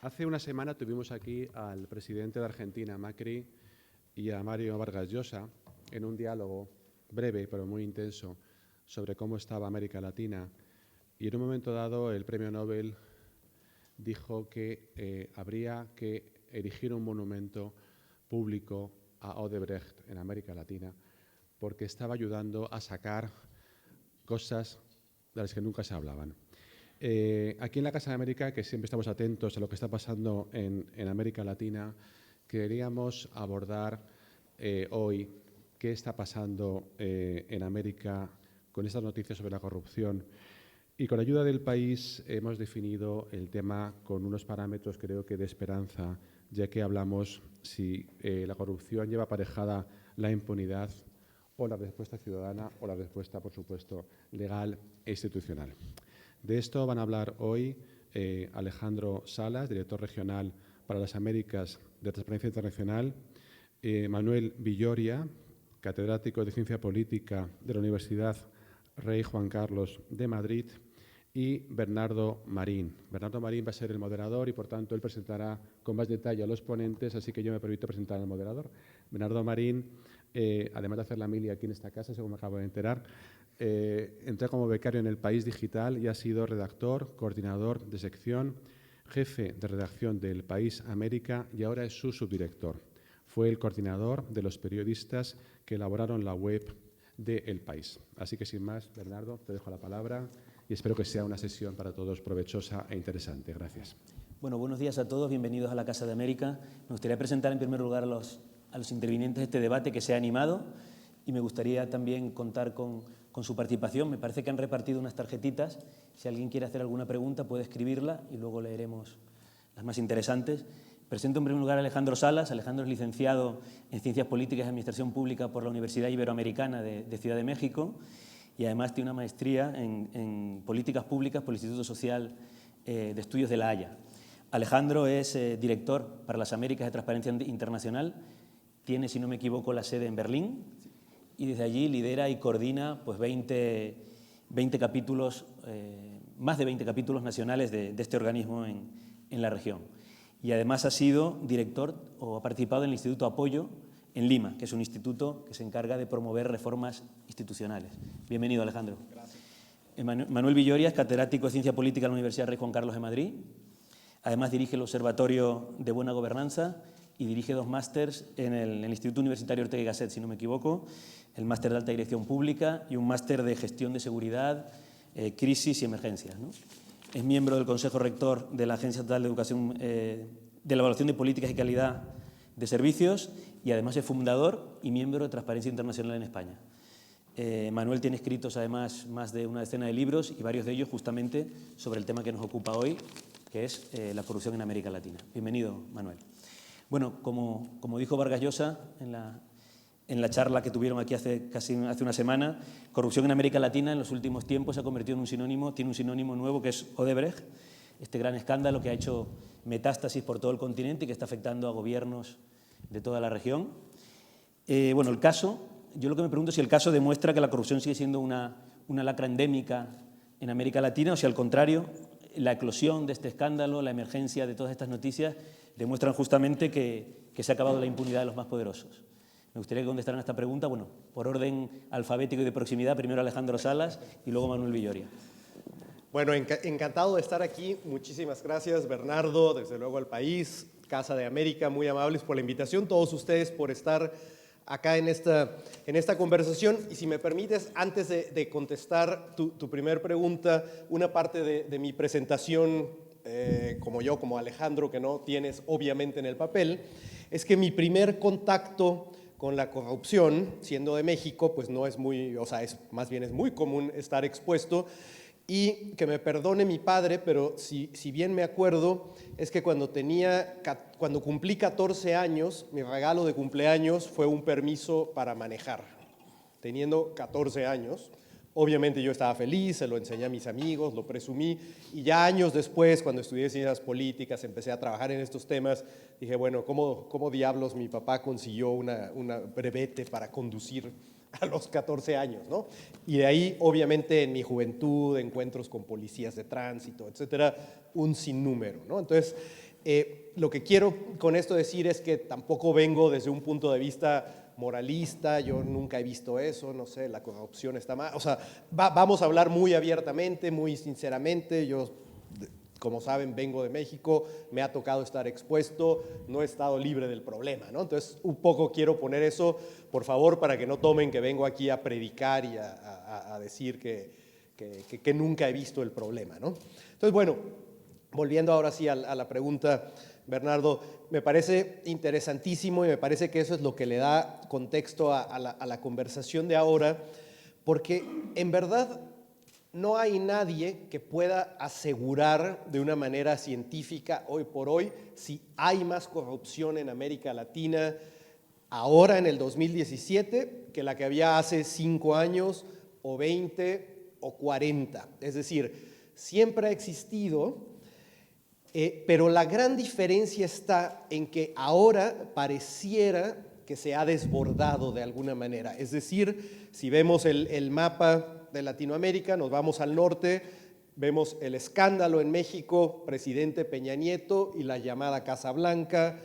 Hace una semana tuvimos aquí al presidente de Argentina, Macri, y a Mario Vargas Llosa en un diálogo breve pero muy intenso sobre cómo estaba América Latina. Y en un momento dado el premio Nobel dijo que habría que erigir un monumento público a Odebrecht en América Latina porque estaba ayudando a sacar cosas de las que nunca se hablaban. Aquí en la Casa de América, que siempre estamos atentos a lo que está pasando en América Latina, queríamos abordar hoy qué está pasando en América con estas noticias sobre la corrupción. Y con ayuda del país hemos definido el tema con unos parámetros, creo que de esperanza, ya que hablamos si la corrupción lleva aparejada la impunidad o la respuesta ciudadana o la respuesta, por supuesto, legal e institucional. De esto van a hablar hoy Alejandro Salas, director regional para las Américas de Transparencia Internacional, Manuel Villoria, catedrático de Ciencia Política de la Universidad Rey Juan Carlos de Madrid, y Bernardo Marín. Bernardo Marín va a ser el moderador y, por tanto, él presentará con más detalle a los ponentes, así que yo me permito presentar al moderador. Bernardo Marín, además de hacer la mili aquí en esta casa, según me acabo de enterar, entró como becario en El País Digital y ha sido redactor, coordinador de sección, jefe de redacción de El País América y ahora es su subdirector. Fue el coordinador de los periodistas que elaboraron la web de El País. Así que, sin más, Bernardo, te dejo la palabra y espero que sea una sesión para todos provechosa e interesante. Gracias. Bueno, buenos días a todos, bienvenidos a la Casa de América. Me gustaría presentar en primer lugar a los intervinientes de este debate que se ha animado y me gustaría también contar con su participación. Me parece que han repartido unas tarjetitas. Si alguien quiere hacer alguna pregunta puede escribirla y luego leeremos las más interesantes. Presento en primer lugar a Alejandro Salas. Alejandro es licenciado en Ciencias Políticas y Administración Pública por la Universidad Iberoamericana de Ciudad de México y además tiene una maestría en Políticas Públicas por el Instituto Social de Estudios de La Haya. Alejandro es director para las Américas de Transparencia Internacional. Tiene, si no me equivoco, la sede en Berlín y desde allí lidera y coordina pues, 20 capítulos, más de 20 capítulos nacionales de este organismo en la región. Y además ha sido director o ha participado en el Instituto Apoyo en Lima, que es un instituto que se encarga de promover reformas institucionales. Bienvenido, Alejandro. Gracias. Manuel Villoria es catedrático de Ciencia Política en la Universidad Rey Juan Carlos de Madrid. Además dirige el Observatorio de Buena Gobernanza y dirige 2 másters en el Instituto Universitario Ortega y Gasset, si no me equivoco, el máster de Alta Dirección Pública y un máster de Gestión de Seguridad, Crisis y Emergencias, ¿no? Es miembro del Consejo Rector de la Agencia Estatal de Educación, de la Evaluación de Políticas y Calidad de Servicios y además es fundador y miembro de Transparencia Internacional en España. Manuel tiene escritos además más de una decena de libros y varios de ellos justamente sobre el tema que nos ocupa hoy, que es la corrupción en América Latina. Bienvenido, Manuel. Bueno, como dijo Vargas Llosa en la charla que tuvieron aquí hace una semana, corrupción en América Latina en los últimos tiempos se ha convertido en un sinónimo, tiene un sinónimo nuevo que es Odebrecht, este gran escándalo que ha hecho metástasis por todo el continente y que está afectando a gobiernos de toda la región. Bueno, el caso, yo lo que me pregunto es si el caso demuestra que la corrupción sigue siendo una lacra endémica en América Latina o si al contrario la eclosión de este escándalo, la emergencia de todas estas noticias demuestran justamente que se ha acabado la impunidad de los más poderosos. Me gustaría que contestaran a esta pregunta, bueno, por orden alfabético y de proximidad, primero Alejandro Salas y luego Manuel Villoria. Bueno, encantado de estar aquí. Muchísimas gracias, Bernardo, desde luego al País, Casa de América, muy amables por la invitación, todos ustedes por estar acá en esta conversación. Y si me permites, antes de contestar tu primer pregunta, una parte de mi presentación, como Alejandro, que no tienes obviamente en el papel, es que mi primer contacto con la corrupción, siendo de México, pues no es muy, o sea, más bien es muy común estar expuesto. Y que me perdone mi padre, pero si bien me acuerdo, es que cuando cumplí 14 años, mi regalo de cumpleaños fue un permiso para manejar, teniendo 14 años. Obviamente yo estaba feliz, se lo enseñé a mis amigos, lo presumí, y ya años después, cuando estudié ciencias políticas, empecé a trabajar en estos temas, dije, bueno, ¿cómo diablos mi papá consiguió una brevete para conducir a los 14 años, ¿no? Y de ahí, obviamente, en mi juventud, encuentros con policías de tránsito, etcétera, un sinnúmero, ¿no? Entonces, Lo que quiero con esto decir es que tampoco vengo desde un punto de vista moralista, yo nunca he visto eso, no sé, la corrupción está mal, o sea, vamos a hablar muy abiertamente, muy sinceramente, yo, como saben, vengo de México, me ha tocado estar expuesto, no he estado libre del problema, ¿no? Entonces, un poco quiero poner eso, por favor, para que no tomen que vengo aquí a predicar y a decir que nunca he visto el problema, ¿no? Entonces, bueno, volviendo ahora sí a la pregunta, Bernardo, me parece interesantísimo y me parece que eso es lo que le da contexto a la conversación de ahora, porque en verdad no hay nadie que pueda asegurar de una manera científica hoy por hoy si hay más corrupción en América Latina ahora en el 2017 que la que había hace 5 años o 20 o 40. Es decir, siempre ha existido. Pero la gran diferencia está en que ahora pareciera que se ha desbordado de alguna manera. Es decir, si vemos el mapa de Latinoamérica, nos vamos al norte, vemos el escándalo en México, presidente Peña Nieto y la llamada Casa Blanca,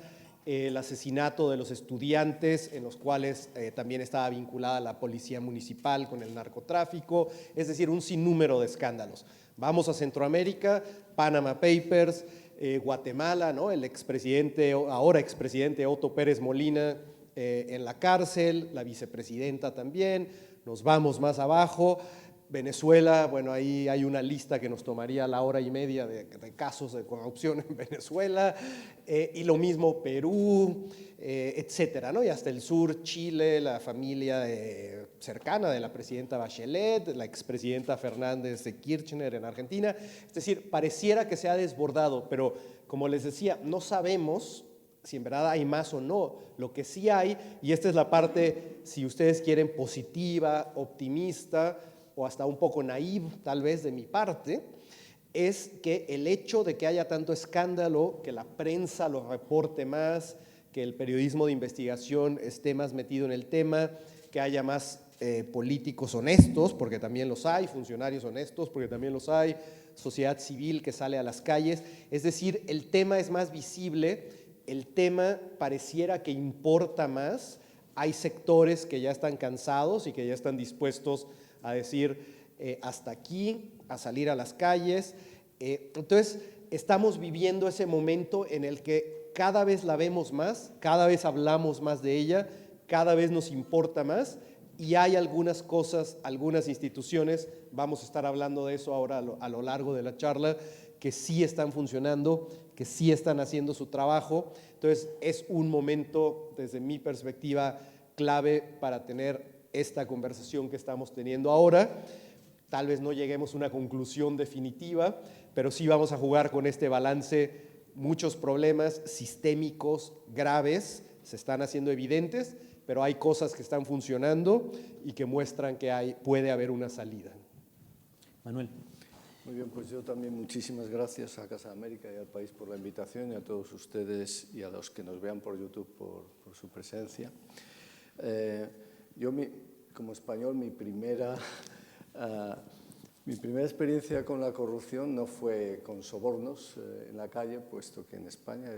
el asesinato de los estudiantes en los cuales también estaba vinculada la policía municipal con el narcotráfico, es decir, un sinnúmero de escándalos. Vamos a Centroamérica, Panama Papers, Guatemala, ¿no? El expresidente, ahora expresidente Otto Pérez Molina en la cárcel, la vicepresidenta también, nos vamos más abajo, Venezuela, bueno, ahí hay una lista que nos tomaría la hora y media de casos de corrupción en Venezuela, y lo mismo Perú, etcétera, ¿no? Y hasta el sur, Chile, la familia cercana de la presidenta Bachelet, la expresidenta Fernández de Kirchner en Argentina. Es decir, pareciera que se ha desbordado, pero como les decía, no sabemos si en verdad hay más o no. Lo que sí hay, y esta es la parte, si ustedes quieren, positiva, optimista, o hasta un poco naive tal vez de mi parte, es que el hecho de que haya tanto escándalo, que la prensa lo reporte más, que el periodismo de investigación esté más metido en el tema, que haya más políticos honestos, porque también los hay, funcionarios honestos, porque también los hay, sociedad civil que sale a las calles, es decir, el tema es más visible, el tema pareciera que importa más, hay sectores que ya están cansados y que ya están dispuestos a decir hasta aquí, a salir a las calles. Entonces, estamos viviendo ese momento en el que cada vez la vemos más, cada vez hablamos más de ella, cada vez nos importa más y hay algunas cosas, algunas instituciones, vamos a estar hablando de eso ahora a lo largo de la charla, que sí están funcionando, que sí están haciendo su trabajo. Entonces, es un momento, desde mi perspectiva, clave para tener esta conversación que estamos teniendo ahora. Tal vez no lleguemos a una conclusión definitiva, pero sí vamos a jugar con este balance. Muchos problemas sistémicos graves se están haciendo evidentes, pero hay cosas que están funcionando y que muestran que puede haber una salida. Manuel. Muy bien, pues yo también muchísimas gracias a Casa de América y al país por la invitación y a todos ustedes y a los que nos vean por YouTube por su presencia. Yo, como español, mi primera experiencia con la corrupción no fue con sobornos en la calle, puesto que en España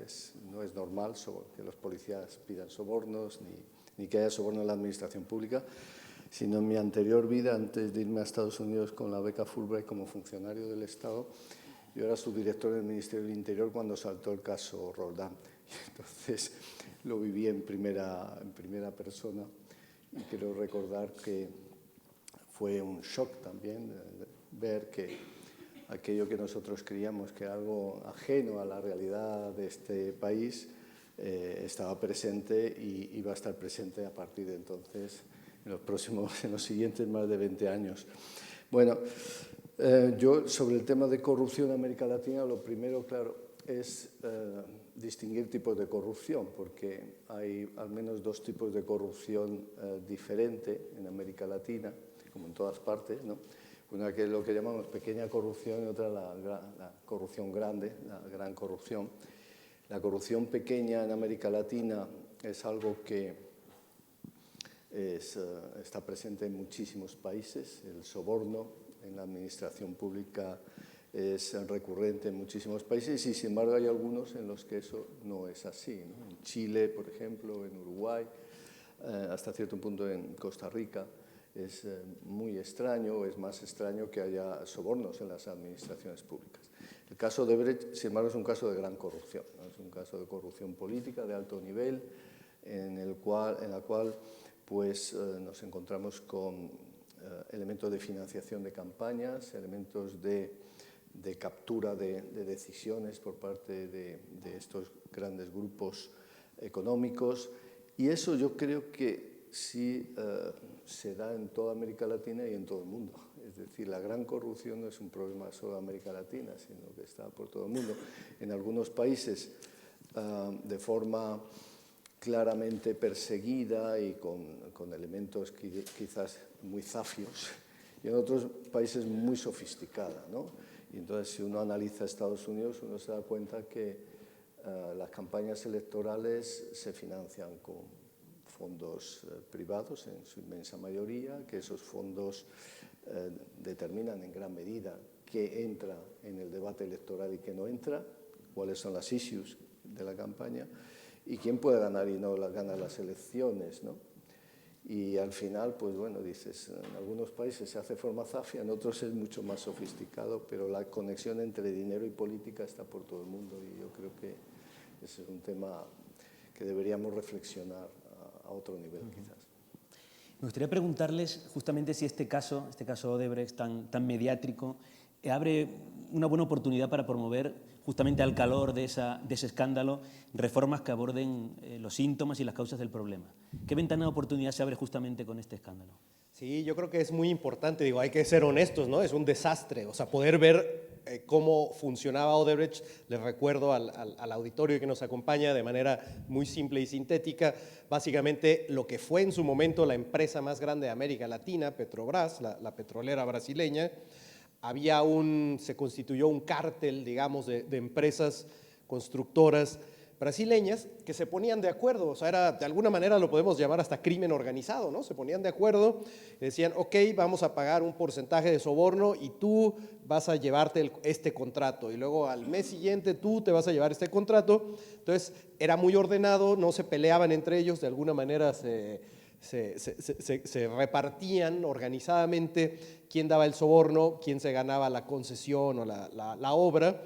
no es normal que los policías pidan sobornos ni que haya soborno en la administración pública, sino en mi anterior vida, antes de irme a Estados Unidos con la beca Fulbright como funcionario del Estado, yo era subdirector del Ministerio del Interior cuando saltó el caso Roldán. Entonces lo viví en primera persona. Y quiero recordar que fue un shock también ver que aquello que nosotros creíamos que era algo ajeno a la realidad de este país estaba presente y iba a estar presente a partir de entonces en los siguientes más de 20 años. Bueno, yo sobre el tema de corrupción en América Latina, lo primero, claro, es distinguir tipos de corrupción, porque hay al menos dos tipos de corrupción diferente en América Latina, como en todas partes, ¿no? Una que es lo que llamamos pequeña corrupción y otra la corrupción grande, la gran corrupción. La corrupción pequeña en América Latina es algo que está presente en muchísimos países. El soborno en la administración pública es recurrente en muchísimos países y sin embargo hay algunos en los que eso no es así, ¿no? En Chile, por ejemplo, en Uruguay, hasta cierto punto en Costa Rica. Es muy extraño, o es más extraño que haya sobornos en las administraciones públicas. El caso de Odebrecht, sin embargo, es un caso de gran corrupción, ¿no? Es un caso de corrupción política de alto nivel, en la cual pues, nos encontramos con elementos de financiación de campañas, elementos de captura de decisiones por parte de estos grandes grupos económicos, y eso yo creo que sí se da en toda América Latina y en todo el mundo. Es decir, la gran corrupción no es un problema solo de América Latina, sino que está por todo el mundo. En algunos países de forma claramente perseguida y con elementos quizás muy zafios, y en otros países muy sofisticada, ¿no? Y entonces, si uno analiza Estados Unidos, uno se da cuenta que las campañas electorales se financian con fondos privados en su inmensa mayoría, que esos fondos determinan en gran medida qué entra en el debate electoral y qué no entra, cuáles son las issues de la campaña y quién puede ganar y no gana las elecciones, ¿no? Y al final, pues bueno, dices, en algunos países se hace de forma zafia, en otros es mucho más sofisticado, pero la conexión entre dinero y política está por todo el mundo y yo creo que ese es un tema que deberíamos reflexionar a otro nivel, quizás. Me gustaría preguntarles justamente si este caso Odebrecht tan mediático, abre una buena oportunidad para promover justamente al calor de ese escándalo reformas que aborden los síntomas y las causas del problema. ¿Qué ventana de oportunidad se abre justamente con este escándalo? Sí, yo creo que es muy importante, digo, hay que ser honestos, ¿no? Es un desastre, o sea, poder ver cómo funcionaba Odebrecht, les recuerdo al auditorio que nos acompaña de manera muy simple y sintética, básicamente lo que fue en su momento la empresa más grande de América Latina, Petrobras, la petrolera brasileña, se constituyó un cártel, digamos, de empresas constructoras brasileñas que se ponían de acuerdo, o sea, de alguna manera lo podemos llamar hasta crimen organizado, ¿no? Se ponían de acuerdo, decían, ok, vamos a pagar un porcentaje de soborno y tú vas a llevarte este contrato, y luego al mes siguiente tú te vas a llevar este contrato. Entonces era muy ordenado, no se peleaban entre ellos, de alguna manera se repartían organizadamente quién daba el soborno, quién se ganaba la concesión o la obra.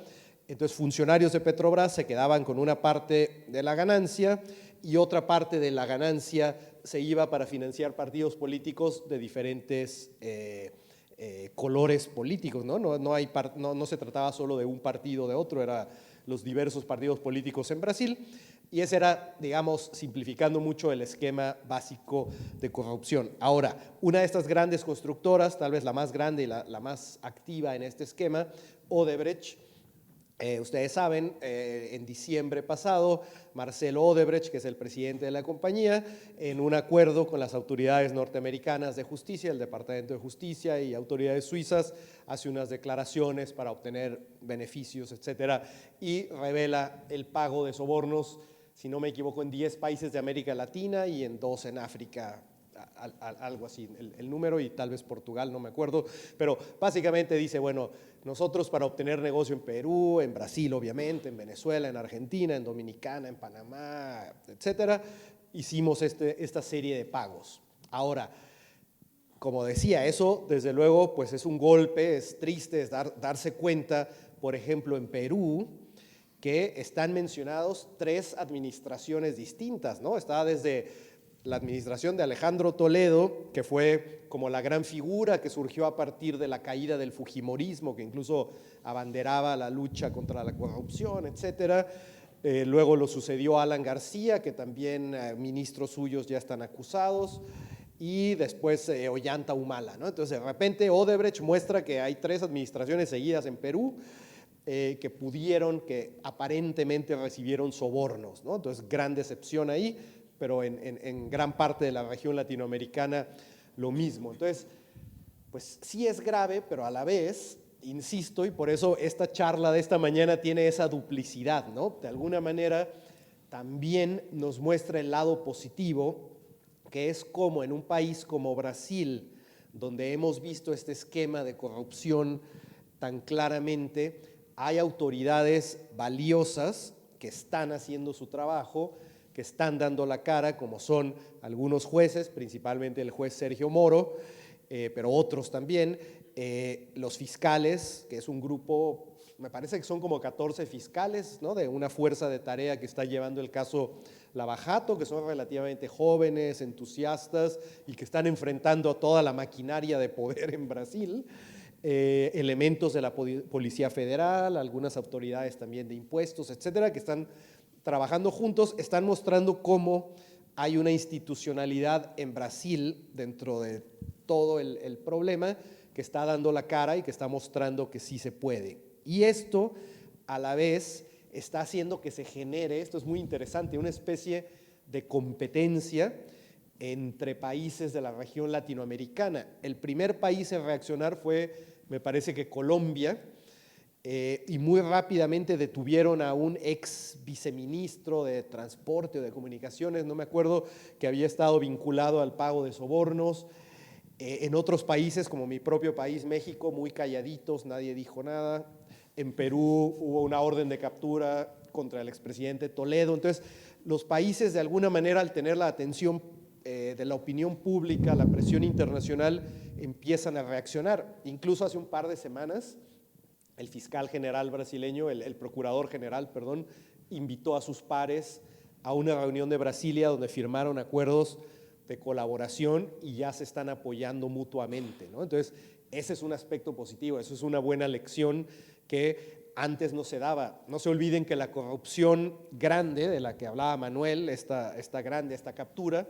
Entonces, funcionarios de Petrobras se quedaban con una parte de la ganancia y otra parte de la ganancia se iba para financiar partidos políticos de diferentes colores políticos, ¿no? No se trataba solo de un partido o de otro, eran los diversos partidos políticos en Brasil. Y ese era, digamos, simplificando mucho el esquema básico de corrupción. Ahora, una de estas grandes constructoras, tal vez la más grande y la más activa en este esquema, Odebrecht, ustedes saben, en diciembre pasado, Marcelo Odebrecht, que es el presidente de la compañía, en un acuerdo con las autoridades norteamericanas de justicia, el Departamento de Justicia y autoridades suizas, hace unas declaraciones para obtener beneficios, etcétera, y revela el pago de sobornos, si no me equivoco, en 10 países de América Latina y en 2 en África, algo así, el número, y tal vez Portugal, no me acuerdo, pero básicamente dice, bueno, nosotros para obtener negocio en Perú, en Brasil obviamente, en Venezuela, en Argentina, en Dominicana, en Panamá, etcétera, hicimos esta serie de pagos. Ahora, como decía, eso desde luego pues es un golpe, es triste, es darse cuenta, por ejemplo, en Perú, que están mencionados 3 administraciones distintas, ¿no? Está desde la administración de Alejandro Toledo, que fue como la gran figura que surgió a partir de la caída del fujimorismo, que incluso abanderaba la lucha contra la corrupción, etcétera. Luego lo sucedió Alan García, que también ministros suyos ya están acusados, y después Ollanta Humala, ¿no? Entonces, de repente, Odebrecht muestra que hay 3 administraciones seguidas en Perú, que aparentemente recibieron sobornos, ¿no? Entonces, gran decepción ahí, pero en gran parte de la región latinoamericana lo mismo. Entonces, pues sí es grave, pero a la vez, insisto, y por eso esta charla de esta mañana tiene esa duplicidad, ¿no? De alguna manera también nos muestra el lado positivo, que es como en un país como Brasil, donde hemos visto este esquema de corrupción tan claramente, hay autoridades valiosas que están haciendo su trabajo, que están dando la cara, como son algunos jueces, principalmente el juez Sergio Moro, pero otros también, los fiscales, que es un grupo, me parece que son como 14 fiscales, ¿no?, de una fuerza de tarea que está llevando el caso Lava Jato, que son relativamente jóvenes, entusiastas y que están enfrentando a toda la maquinaria de poder en Brasil. Elementos de la Policía Federal, algunas autoridades también de impuestos, etcétera, que están trabajando juntos, están mostrando cómo hay una institucionalidad en Brasil dentro de todo el problema que está dando la cara y que está mostrando que sí se puede. Y esto, a la vez, está haciendo que se genere, esto es muy interesante, una especie de competencia entre países de la región latinoamericana. El primer país en reaccionar fue, me parece que Colombia, y muy rápidamente detuvieron a un ex viceministro de Transporte o de Comunicaciones, no me acuerdo, que había estado vinculado al pago de sobornos. En otros países, como mi propio país, México, muy calladitos, nadie dijo nada. En Perú hubo una orden de captura contra el expresidente Toledo. Entonces, los países, de alguna manera, al tener la atención de la opinión pública, la presión internacional, empiezan a reaccionar. Incluso hace un par de semanas, el fiscal general brasileño, el procurador general, perdón, invitó a sus pares a una reunión de Brasilia donde firmaron acuerdos de colaboración y ya se están apoyando mutuamente, ¿no? Entonces, ese es un aspecto positivo, eso es una buena lección que antes no se daba. No se olviden que la corrupción grande de la que hablaba Manuel, esta captura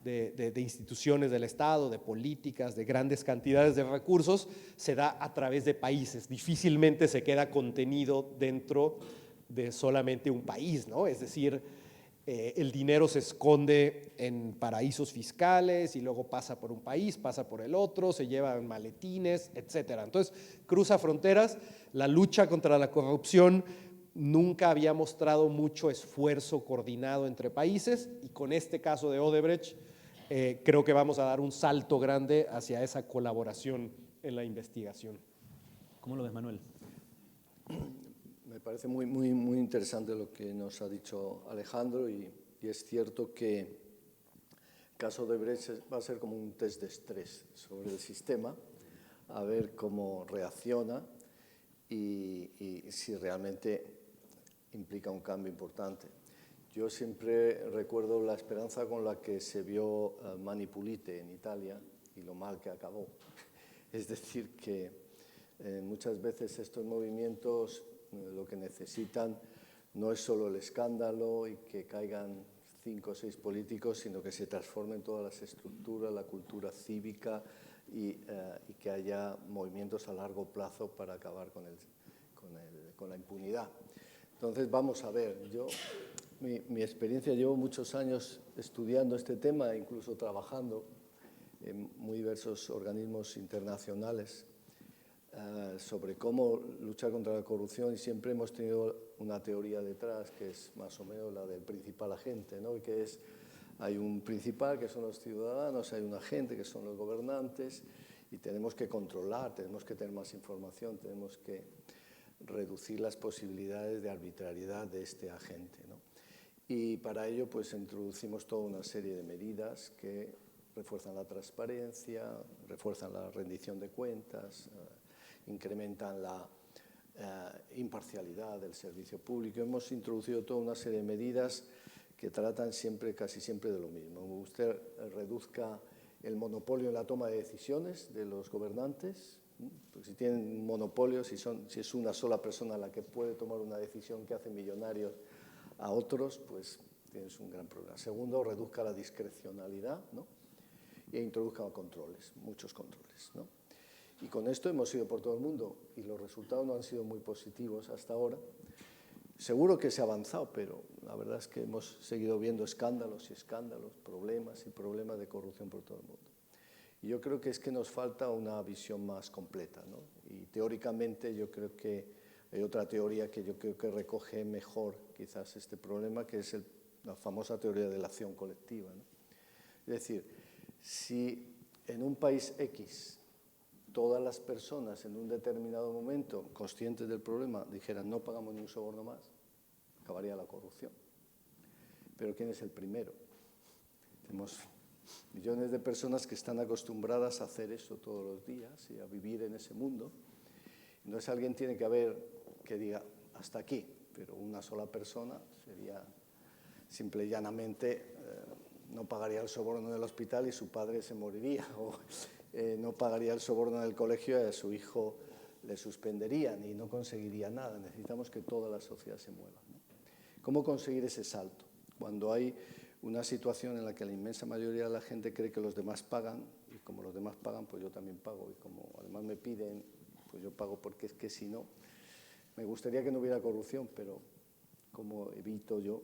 de instituciones del Estado, de políticas, de grandes cantidades de recursos, se da a través de países. Difícilmente se queda contenido dentro de solamente un país, ¿no? Es decir, el dinero se esconde en paraísos fiscales y luego pasa por un país, pasa por el otro, se llevan maletines, etcétera. Entonces, cruza fronteras. La lucha contra la corrupción nunca había mostrado mucho esfuerzo coordinado entre países y con este caso de Odebrecht creo que vamos a dar un salto grande hacia esa colaboración en la investigación. ¿Cómo lo ves, Manuel? Me parece muy interesante lo que nos ha dicho Alejandro y es cierto que el caso de Odebrecht va a ser como un test de estrés sobre el sistema, a ver cómo reacciona y si realmente implica un cambio importante. Yo siempre recuerdo la esperanza con la que se vio Mani Pulite en Italia y lo mal que acabó. Es decir, que muchas veces estos movimientos lo que necesitan no es solo el escándalo y que caigan 5 o 6 políticos, sino que se transformen todas las estructuras, la cultura cívica y que haya movimientos a largo plazo para acabar con la impunidad. Entonces, vamos a ver, mi experiencia, llevo muchos años estudiando este tema, incluso trabajando en muy diversos organismos internacionales sobre cómo luchar contra la corrupción y siempre hemos tenido una teoría detrás que es más o menos la del principal agente, ¿no? Y que es, hay un principal que son los ciudadanos, hay un agente que son los gobernantes y tenemos que controlar, tenemos que tener más información, tenemos que reducir las posibilidades de arbitrariedad de este agente, ¿no? Y para ello pues introducimos toda una serie de medidas que refuerzan la transparencia, refuerzan la rendición de cuentas, incrementan la imparcialidad del servicio público. Hemos introducido toda una serie de medidas que tratan casi siempre de lo mismo. Usted reduzca el monopolio en la toma de decisiones de los gobernantes, porque si tienen un monopolio, si es una sola persona la que puede tomar una decisión que hace millonarios a otros, pues tienes un gran problema. Segundo, reduzca la discrecionalidad, ¿no? E introduzca controles, muchos controles, ¿no? Y con esto hemos ido por todo el mundo y los resultados no han sido muy positivos hasta ahora. Seguro que se ha avanzado, pero la verdad es que hemos seguido viendo escándalos y escándalos, problemas y problemas de corrupción por todo el mundo. Y yo creo que es que nos falta una visión más completa, ¿no? Y teóricamente yo creo que hay otra teoría que yo creo que recoge mejor quizás este problema, que es la famosa teoría de la acción colectiva, ¿no? Es decir, si en un país X todas las personas en un determinado momento, conscientes del problema, dijeran no pagamos ni un soborno más, acabaría la corrupción. Pero ¿quién es el primero? Tenemos millones de personas que están acostumbradas a hacer eso todos los días y a vivir en ese mundo. Entonces alguien tiene que haber que diga hasta aquí, pero una sola persona sería simple y llanamente no pagaría el soborno del hospital y su padre se moriría, o no pagaría el soborno del colegio y a su hijo le suspenderían y no conseguiría nada. Necesitamos que toda la sociedad se mueva, ¿no? ¿Cómo conseguir ese salto? Cuando hay una situación en la que la inmensa mayoría de la gente cree que los demás pagan, y como los demás pagan, pues yo también pago, y como además me piden, pues yo pago, porque es que si no, me gustaría que no hubiera corrupción, pero ¿cómo evito yo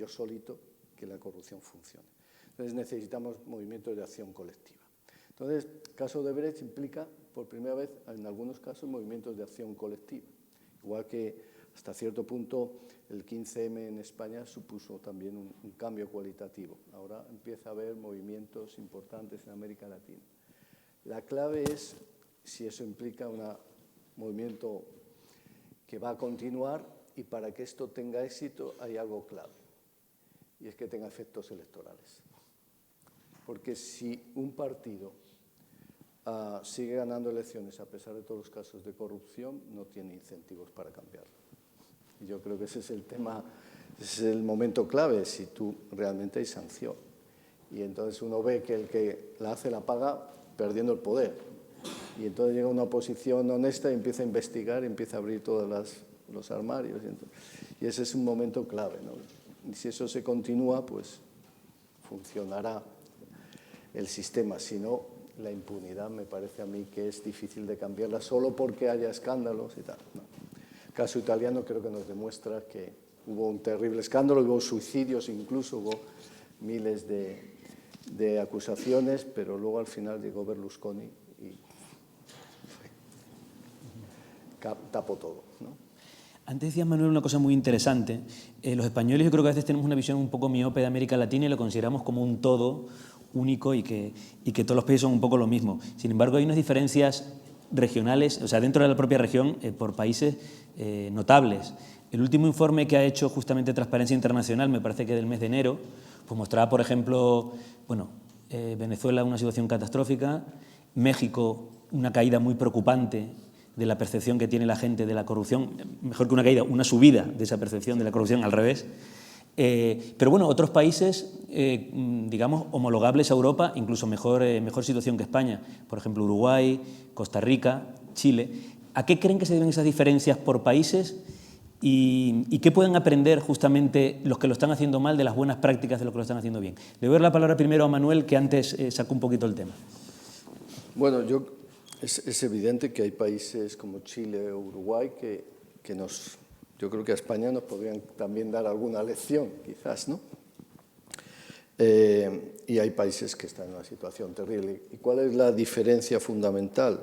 solito, que la corrupción funcione? Entonces necesitamos movimientos de acción colectiva. Entonces, el caso de Brecht implica, por primera vez, en algunos casos, movimientos de acción colectiva. Igual que hasta cierto punto el 15M en España supuso también un cambio cualitativo. Ahora empieza a haber movimientos importantes en América Latina. La clave es si eso implica un movimiento que va a continuar, y para que esto tenga éxito hay algo clave, y es que tenga efectos electorales. Porque si un partido sigue ganando elecciones a pesar de todos los casos de corrupción, no tiene incentivos para cambiarlo. Y yo creo que ese es el tema, ese es el momento clave, si tú realmente hay sanción. Y entonces uno ve que el que la hace la paga perdiendo el poder. Y entonces llega una oposición honesta y empieza a investigar, y empieza a abrir todos los armarios. Y ese es un momento clave, ¿no? Y si eso se continúa, pues funcionará el sistema. Si no, la impunidad me parece a mí que es difícil de cambiarla solo porque haya escándalos y tal, ¿no? El caso italiano creo que nos demuestra que hubo un terrible escándalo, hubo suicidios incluso, hubo miles de acusaciones, pero luego al final llegó Berlusconi y tapó todo, ¿no? Antes decía Manuel una cosa muy interesante. Los españoles, yo creo que a veces tenemos una visión un poco miope de América Latina y lo consideramos como un todo único y que todos los países son un poco lo mismo. Sin embargo, hay unas diferencias regionales, o sea, dentro de la propia región, por países notables. El último informe que ha hecho justamente Transparencia Internacional, me parece que del mes de enero, pues mostraba, por ejemplo, bueno, Venezuela una situación catastrófica, México una caída muy preocupante de la percepción que tiene la gente de la corrupción, mejor que una caída, una subida de esa percepción de la corrupción, al revés. Pero bueno, otros países, digamos, homologables a Europa, incluso mejor situación que España, por ejemplo, Uruguay, Costa Rica, Chile. ¿A qué creen que se deben esas diferencias por países y qué pueden aprender justamente los que lo están haciendo mal de las buenas prácticas de los que lo están haciendo bien? Le voy a dar la palabra primero a Manuel, que antes sacó un poquito el tema. Bueno, es evidente que hay países como Chile o Uruguay que yo creo que a España nos podrían también dar alguna lección, quizás, ¿no? Y hay países que están en una situación terrible. ¿Y cuál es la diferencia fundamental?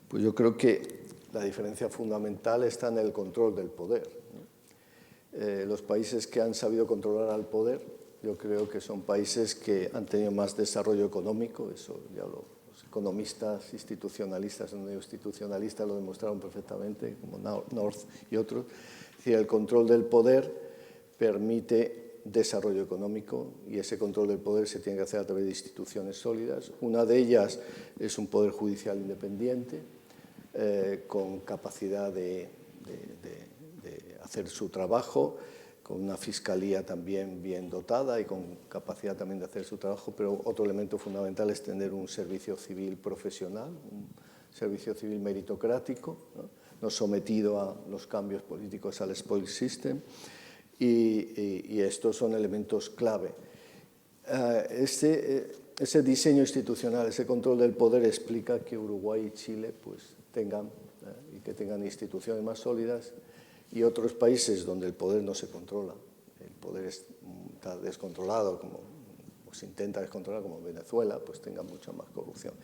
Pues yo creo que la diferencia fundamental está en el control del poder, ¿no? Los países que han sabido controlar al poder, yo creo que son países que han tenido más desarrollo económico, eso ya los economistas institucionalistas o no institucionalistas lo demostraron perfectamente, como North y otros. Es decir, el control del poder permite desarrollo económico y ese control del poder se tiene que hacer a través de instituciones sólidas. Una de ellas es un poder judicial independiente con capacidad de hacer su trabajo, con una fiscalía también bien dotada y con capacidad también de hacer su trabajo, pero otro elemento fundamental es tener un servicio civil profesional, un servicio civil meritocrático, no sometido a los cambios políticos al spoil system, y estos son elementos clave. Ese diseño institucional, ese control del poder explica que Uruguay y Chile pues, tengan instituciones más sólidas, y otros países donde el poder no se controla, el poder está descontrolado, como se intenta descontrolar, como Venezuela, pues tenga mucha más corrupción.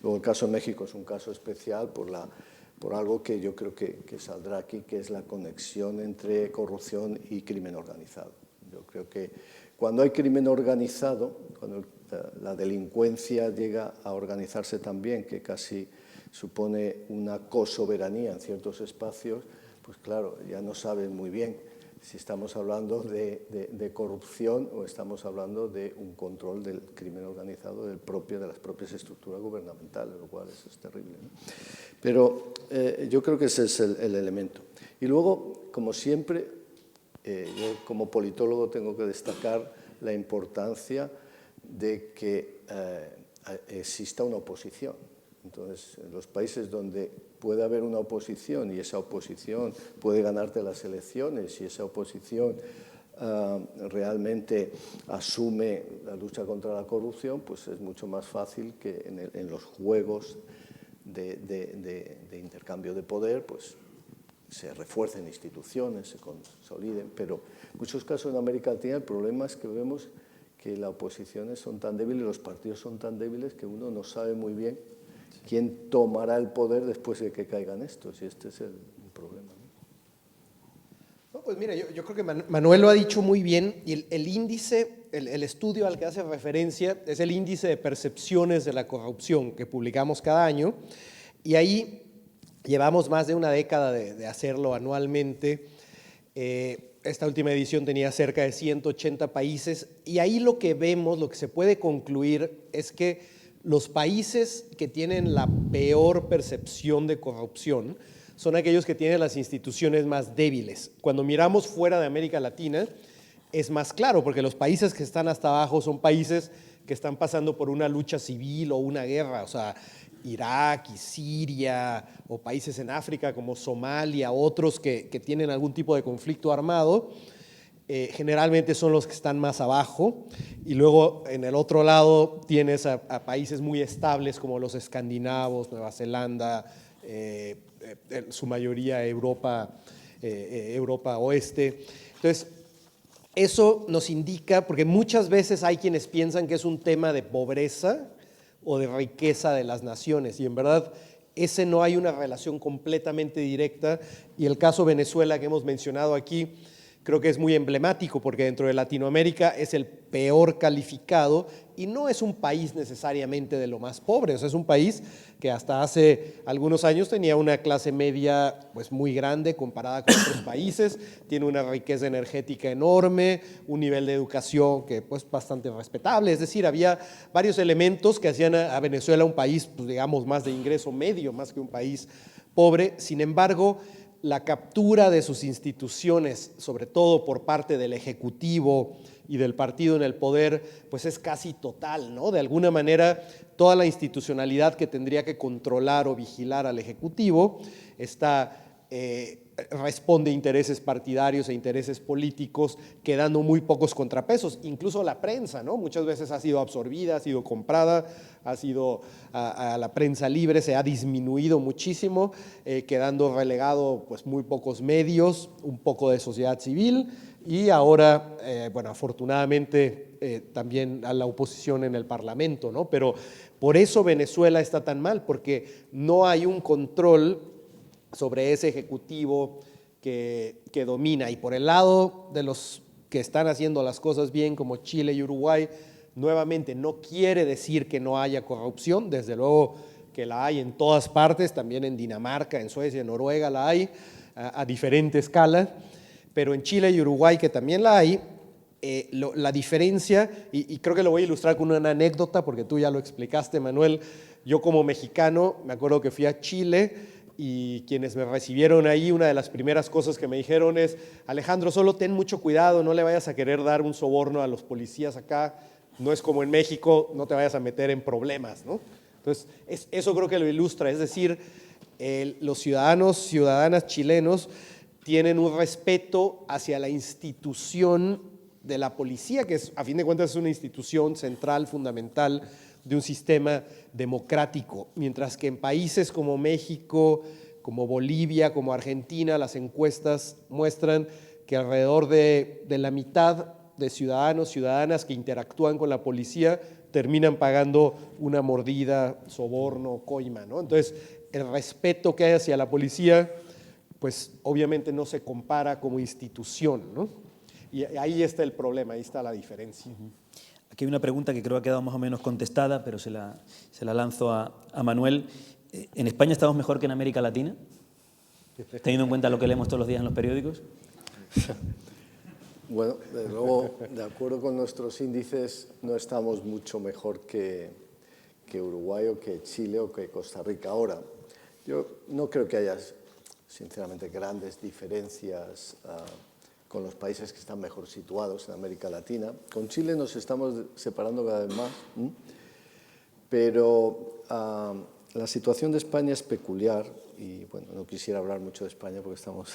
Luego el caso de México es un caso especial por algo que yo creo que saldrá aquí, que es la conexión entre corrupción y crimen organizado. Yo creo que cuando hay crimen organizado, cuando la delincuencia llega a organizarse tan bien que casi supone una cosoberanía en ciertos espacios, pues claro, ya no saben muy bien si estamos hablando de corrupción o estamos hablando de un control del crimen organizado de las propias estructuras gubernamentales, lo cual eso es terrible, ¿no? Pero yo creo que ese es el elemento. Y luego, como siempre, yo como politólogo tengo que destacar la importancia de que exista una oposición. Entonces, en los países donde puede haber una oposición y esa oposición puede ganarte las elecciones y esa oposición realmente asume la lucha contra la corrupción, pues es mucho más fácil que en los juegos de intercambio de poder, pues se refuercen instituciones, se consoliden, pero en muchos casos en América Latina el problema es que vemos que las oposiciones son tan débiles, los partidos son tan débiles que uno no sabe muy bien quién tomará el poder después de que caigan estos, y este es el problema, ¿no? No, pues mira, yo creo que Manuel lo ha dicho muy bien, y el índice, el estudio al que hace referencia es el índice de percepciones de la corrupción que publicamos cada año, y ahí llevamos más de una década de hacerlo anualmente. Esta última edición tenía cerca de 180 países, y ahí lo que vemos, lo que se puede concluir es que los países que tienen la peor percepción de corrupción son aquellos que tienen las instituciones más débiles. Cuando miramos fuera de América Latina es más claro, porque los países que están hasta abajo son países que están pasando por una lucha civil o una guerra, o sea, Irak y Siria, o países en África como Somalia, otros que tienen algún tipo de conflicto armado. Generalmente son los que están más abajo, y luego en el otro lado tienes a países muy estables como los escandinavos, Nueva Zelanda, su mayoría Europa Oeste. Entonces, eso nos indica, porque muchas veces hay quienes piensan que es un tema de pobreza o de riqueza de las naciones, y en verdad ese no hay una relación completamente directa, y el caso Venezuela que hemos mencionado aquí creo que es muy emblemático, porque dentro de Latinoamérica es el peor calificado y no es un país necesariamente de lo más pobre, o sea, es un país que hasta hace algunos años tenía una clase media pues muy grande comparada con otros países, tiene una riqueza energética enorme, un nivel de educación que pues bastante respetable, es decir, había varios elementos que hacían a Venezuela un país, pues, digamos, más de ingreso medio, más que un país pobre. Sin embargo, la captura de sus instituciones, sobre todo por parte del Ejecutivo y del partido en el poder, pues es casi total, ¿no? De alguna manera, toda la institucionalidad que tendría que controlar o vigilar al Ejecutivo responde a intereses partidarios e intereses políticos, quedando muy pocos contrapesos. Incluso la prensa, ¿no? Muchas veces ha sido absorbida, ha sido comprada, ha sido a la prensa libre, se ha disminuido muchísimo, quedando relegado pues muy pocos medios, un poco de sociedad civil, y ahora, bueno, afortunadamente también a la oposición en el Parlamento, ¿no? Pero por eso Venezuela está tan mal, porque no hay un control sobre ese ejecutivo que domina. Y por el lado de los que están haciendo las cosas bien, como Chile y Uruguay, nuevamente no quiere decir que no haya corrupción, desde luego que la hay en todas partes, también en Dinamarca, en Suecia, en Noruega la hay, a diferente escala, pero en Chile y Uruguay, que también la hay, la diferencia, y creo que lo voy a ilustrar con una anécdota, porque tú ya lo explicaste, Manuel. Yo como mexicano, me acuerdo que fui a Chile, y quienes me recibieron ahí, una de las primeras cosas que me dijeron es: Alejandro, solo ten mucho cuidado, no le vayas a querer dar un soborno a los policías acá, no es como en México, no te vayas a meter en problemas, ¿no? Entonces, eso creo que lo ilustra, es decir, los ciudadanas chilenos tienen un respeto hacia la institución de la policía, que a fin de cuentas es una institución central, fundamental, de un sistema democrático, mientras que en países como México, como Bolivia, como Argentina, las encuestas muestran que alrededor de la mitad de ciudadanas que interactúan con la policía terminan pagando una mordida, soborno, coima, ¿no? Entonces, el respeto que hay hacia la policía, pues obviamente no se compara como institución, ¿no? Y ahí está el problema, ahí está la diferencia. Aquí hay una pregunta que creo que ha quedado más o menos contestada, pero se la lanzo a Manuel. ¿En España estamos mejor que en América Latina? Teniendo en cuenta lo que leemos todos los días en los periódicos. Bueno, desde luego, de acuerdo con nuestros índices, no estamos mucho mejor que Uruguay o que Chile o que Costa Rica. Ahora, yo no creo que haya, sinceramente, grandes diferencias con los países que están mejor situados en América Latina. Con Chile nos estamos separando cada vez más, pero la situación de España es peculiar y, bueno, no quisiera hablar mucho de España porque estamos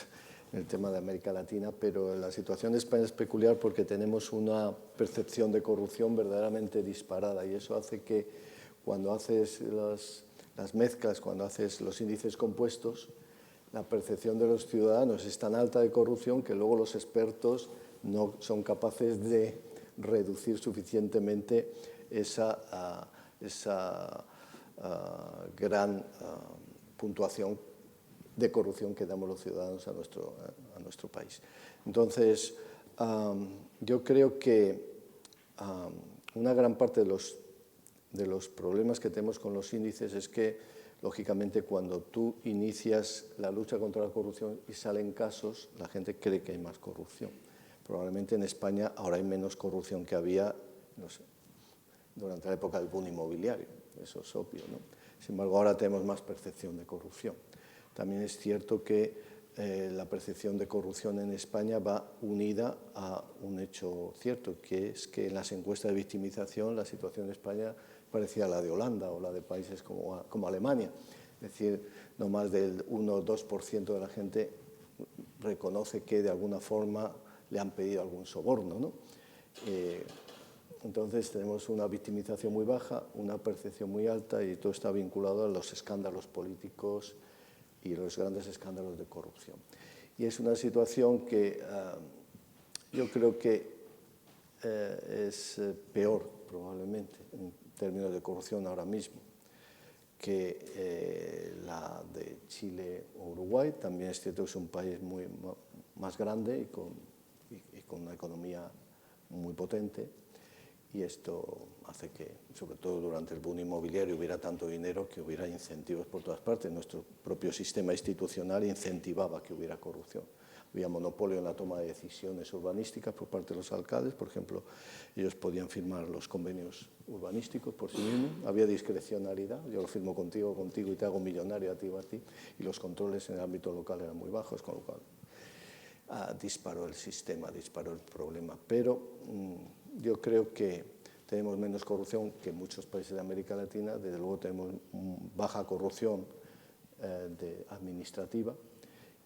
en el tema de América Latina, pero la situación de España es peculiar porque tenemos una percepción de corrupción verdaderamente disparada y eso hace que cuando haces las mezclas, cuando haces los índices compuestos, la percepción de los ciudadanos es tan alta de corrupción que luego los expertos no son capaces de reducir suficientemente esa gran puntuación de corrupción que damos los ciudadanos a nuestro país. Entonces, yo creo que una gran parte de los problemas que tenemos con los índices es que, lógicamente, cuando tú inicias la lucha contra la corrupción y salen casos, la gente cree que hay más corrupción. Probablemente en España ahora hay menos corrupción que había, no sé, durante la época del boom inmobiliario, eso es obvio, ¿no? Sin embargo, ahora tenemos más percepción de corrupción. También es cierto que la percepción de corrupción en España va unida a un hecho cierto, que es que en las encuestas de victimización la situación de España parecía la de Holanda o la de países como Alemania. Es decir, no más del 1 o 2% de la gente reconoce que de alguna forma le han pedido algún soborno, ¿no? Entonces tenemos una victimización muy baja, una percepción muy alta y todo está vinculado a los escándalos políticos y los grandes escándalos de corrupción. Y es una situación que yo creo que es peor probablemente en términos de corrupción ahora mismo que la de Chile o Uruguay. También es cierto que es un país más grande y con una economía muy potente. Y esto hace que, sobre todo durante el boom inmobiliario, hubiera tanto dinero que hubiera incentivos por todas partes. Nuestro propio sistema institucional incentivaba que hubiera corrupción. Había monopolio en la toma de decisiones urbanísticas por parte de los alcaldes. Por ejemplo, ellos podían firmar los convenios urbanísticos por sí mismos. Había discrecionalidad. Yo lo firmo contigo y te hago millonario a ti o a ti. Y los controles en el ámbito local eran muy bajos, con lo cual disparó el sistema, disparó el problema. Pero yo creo que tenemos menos corrupción que muchos países de América Latina. Desde luego tenemos baja corrupción administrativa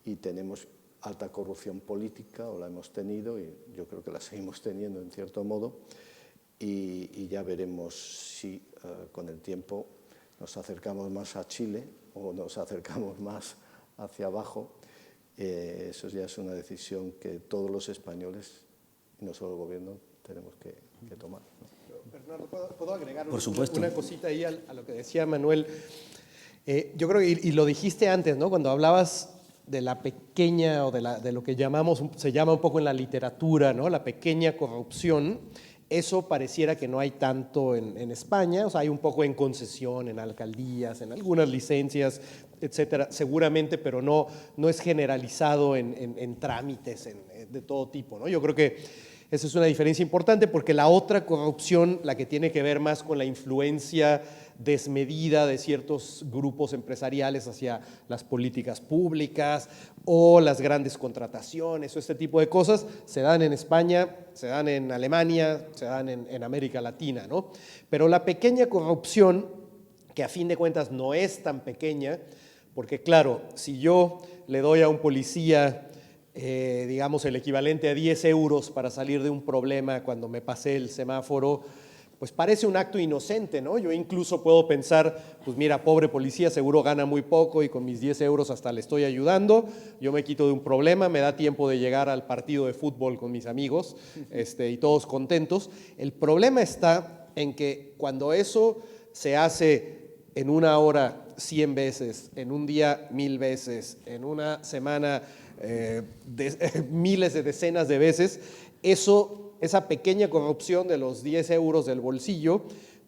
y tenemos alta corrupción política, o la hemos tenido, y yo creo que la seguimos teniendo en cierto modo, y ya veremos si con el tiempo nos acercamos más a Chile o nos acercamos más hacia abajo. Eso ya es una decisión que todos los españoles, y no solo el gobierno, tenemos que tomar, ¿no? Bernardo, ¿puedo agregar Por supuesto. una cosita ahí a lo que decía Manuel? Yo creo, y lo dijiste antes, ¿no? Cuando hablabas de la pequeña, o de lo que se llama un poco en la literatura, ¿no? La pequeña corrupción. Eso pareciera que no hay tanto en España, o sea, hay un poco en concesión, en alcaldías, en algunas licencias, etcétera, seguramente, pero no es generalizado en trámites de todo tipo, ¿no? Yo creo que esa es una diferencia importante, porque la otra corrupción, la que tiene que ver más con la influencia desmedida de ciertos grupos empresariales hacia las políticas públicas o las grandes contrataciones o este tipo de cosas, se dan en España, se dan en Alemania, se dan en América Latina, ¿no? Pero la pequeña corrupción, que a fin de cuentas no es tan pequeña, porque claro, si yo le doy a un policía digamos el equivalente a 10 euros para salir de un problema cuando me pasé el semáforo, pues parece un acto inocente, ¿no? Yo incluso puedo pensar, pues mira, pobre policía, seguro gana muy poco y con mis 10 euros hasta le estoy ayudando, yo me quito de un problema, me da tiempo de llegar al partido de fútbol con mis amigos y todos contentos. El problema está en que cuando eso se hace en una hora 100 veces, en un día 1000 veces, en una semana miles de decenas de veces, esa pequeña corrupción de los 10 euros del bolsillo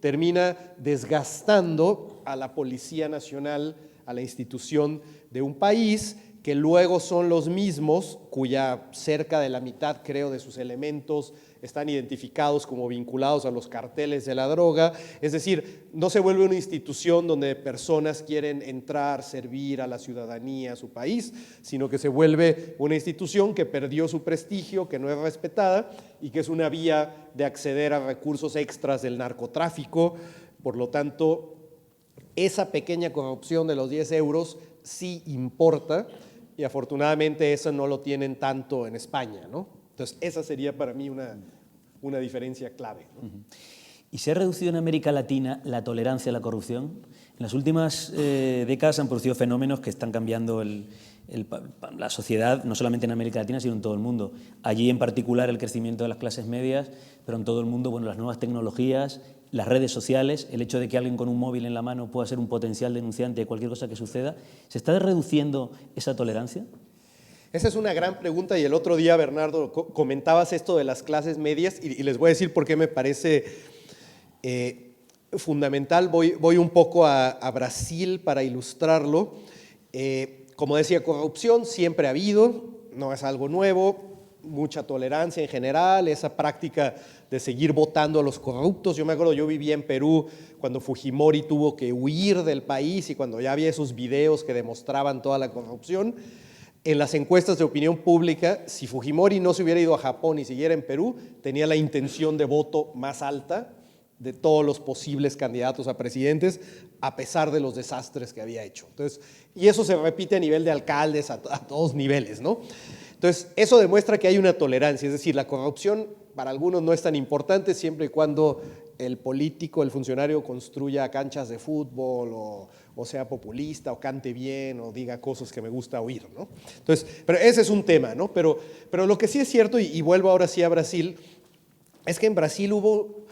termina desgastando a la Policía Nacional, a la institución de un país, que luego son los mismos cuya cerca de la mitad, creo, de sus elementos están identificados como vinculados a los carteles de la droga. Es decir, no se vuelve una institución donde personas quieren entrar, servir a la ciudadanía, a su país, sino que se vuelve una institución que perdió su prestigio, que no es respetada y que es una vía de acceder a recursos extras del narcotráfico. Por lo tanto, esa pequeña corrupción de los 10 euros sí importa, y afortunadamente eso no lo tienen tanto en España, ¿no? Entonces, esa sería para mí una diferencia clave, ¿no? ¿Y se ha reducido en América Latina la tolerancia a la corrupción? En las últimas décadas han producido fenómenos que están cambiando la sociedad, no solamente en América Latina, sino en todo el mundo. Allí, en particular, el crecimiento de las clases medias, pero en todo el mundo, bueno, las nuevas tecnologías, las redes sociales, el hecho de que alguien con un móvil en la mano pueda ser un potencial denunciante de cualquier cosa que suceda. ¿Se está reduciendo esa tolerancia? Esa es una gran pregunta, y el otro día, Bernardo, comentabas esto de las clases medias, y les voy a decir por qué me parece fundamental. Voy un poco a Brasil para ilustrarlo. Como decía, corrupción siempre ha habido, no es algo nuevo, mucha tolerancia en general, esa práctica de seguir votando a los corruptos. Yo me acuerdo, yo vivía en Perú cuando Fujimori tuvo que huir del país y cuando ya había esos videos que demostraban toda la corrupción. En las encuestas de opinión pública, si Fujimori no se hubiera ido a Japón y siguiera en Perú, tenía la intención de voto más alta de todos los posibles candidatos a presidentes, a pesar de los desastres que había hecho. Entonces, y eso se repite a nivel de alcaldes, a todos niveles, ¿no? Entonces, eso demuestra que hay una tolerancia, es decir, la corrupción para algunos no es tan importante siempre y cuando el político, el funcionario construya canchas de fútbol o sea populista o cante bien o diga cosas que me gusta oír, ¿no? Entonces, pero ese es un tema, ¿no? Pero lo que sí es cierto, y vuelvo ahora sí a Brasil, es que en Brasil hubo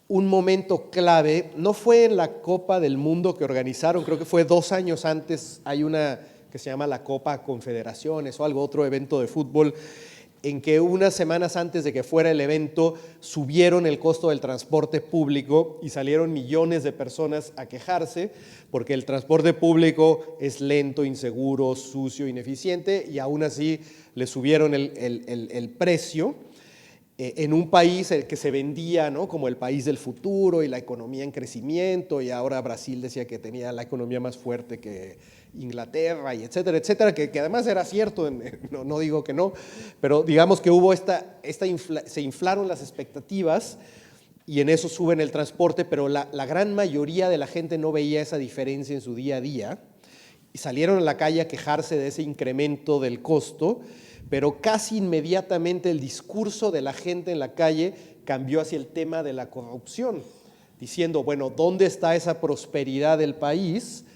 un momento clave, no fue en la Copa del Mundo que organizaron, creo que fue 2 años antes, hay una que se llama la Copa Confederaciones o algo, otro evento de fútbol, en que unas semanas antes de que fuera el evento subieron el costo del transporte público y salieron millones de personas a quejarse porque el transporte público es lento, inseguro, sucio, ineficiente, y aún así le subieron el precio en un país que se vendía, ¿no?, como el país del futuro y la economía en crecimiento, y ahora Brasil decía que tenía la economía más fuerte que Inglaterra, y etcétera, etcétera, que además era cierto, no digo que no, pero digamos que hubo se inflaron las expectativas y en eso suben el transporte, pero la gran mayoría de la gente no veía esa diferencia en su día a día y salieron a la calle a quejarse de ese incremento del costo, pero casi inmediatamente el discurso de la gente en la calle cambió hacia el tema de la corrupción, diciendo, bueno, ¿dónde está esa prosperidad del país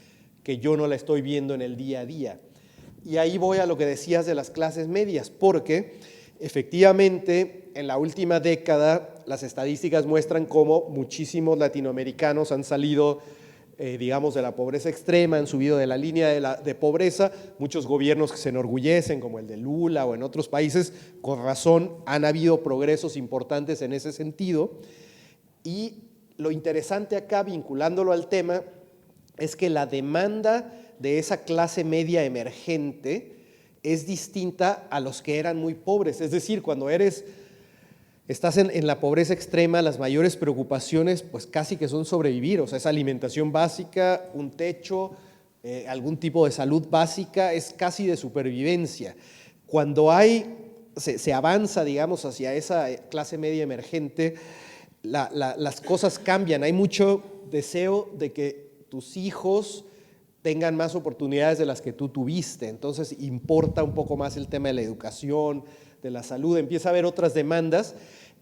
que yo no la estoy viendo en el día a día? Y ahí voy a lo que decías de las clases medias, porque efectivamente en la última década las estadísticas muestran cómo muchísimos latinoamericanos han salido digamos, de la pobreza extrema, han subido de la línea de pobreza. Muchos gobiernos que se enorgullecen, como el de Lula o en otros países, con razón, han habido progresos importantes en ese sentido. Y lo interesante acá, vinculándolo al tema, es que la demanda de esa clase media emergente es distinta a los que eran muy pobres. Es decir, cuando estás en la pobreza extrema, las mayores preocupaciones pues casi que son sobrevivir, o sea, es alimentación básica, un techo, algún tipo de salud básica, es casi de supervivencia. Cuando se avanza, digamos, hacia esa clase media emergente, las cosas cambian, hay mucho deseo de que tus hijos tengan más oportunidades de las que tú tuviste, entonces importa un poco más el tema de la educación, de la salud, empieza a haber otras demandas,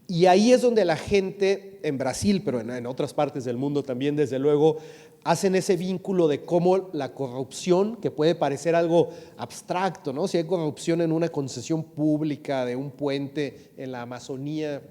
y ahí es donde la gente en Brasil, pero en otras partes del mundo también, desde luego, hacen ese vínculo de cómo la corrupción, que puede parecer algo abstracto, ¿no? Si hay corrupción en una concesión pública de un puente en la Amazonía,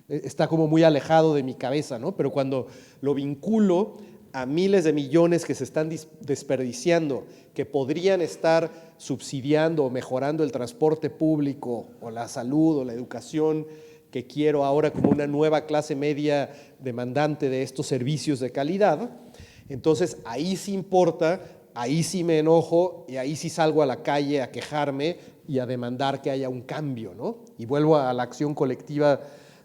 está como muy alejado de mi cabeza, ¿no? Pero cuando lo vinculo a miles de millones que se están desperdiciando, que podrían estar subsidiando o mejorando el transporte público o la salud o la educación, que quiero ahora como una nueva clase media demandante de estos servicios de calidad, entonces ahí sí importa, ahí sí me enojo y ahí sí salgo a la calle a quejarme y a demandar que haya un cambio, ¿no? Y vuelvo a la acción colectiva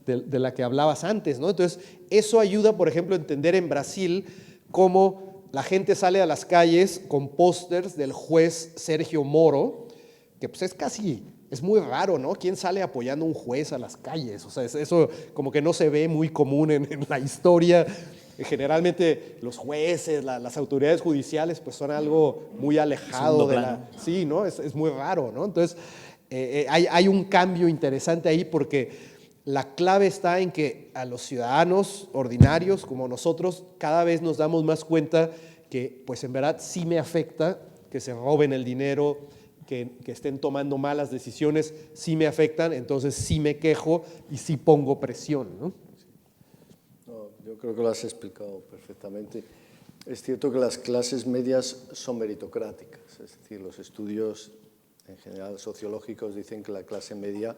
de la que hablabas antes, ¿no? Entonces, eso ayuda, por ejemplo, a entender en Brasil cómo la gente sale a las calles con pósters del juez Sergio Moro, que pues es muy raro, ¿no? ¿Quién sale apoyando a un juez a las calles? O sea, eso como que no se ve muy común en la historia. Generalmente los jueces, las autoridades judiciales, pues son algo muy alejado de la... Sí, ¿no? Es muy raro, ¿no? Entonces, hay un cambio interesante ahí porque la clave está en que a los ciudadanos ordinarios como nosotros cada vez nos damos más cuenta que pues en verdad sí me afecta que se roben el dinero, que estén tomando malas decisiones, sí me afectan, entonces sí me quejo y sí pongo presión, ¿no? No, yo creo que lo has explicado perfectamente. Es cierto que las clases medias son meritocráticas, es decir, los estudios en general sociológicos dicen que la clase media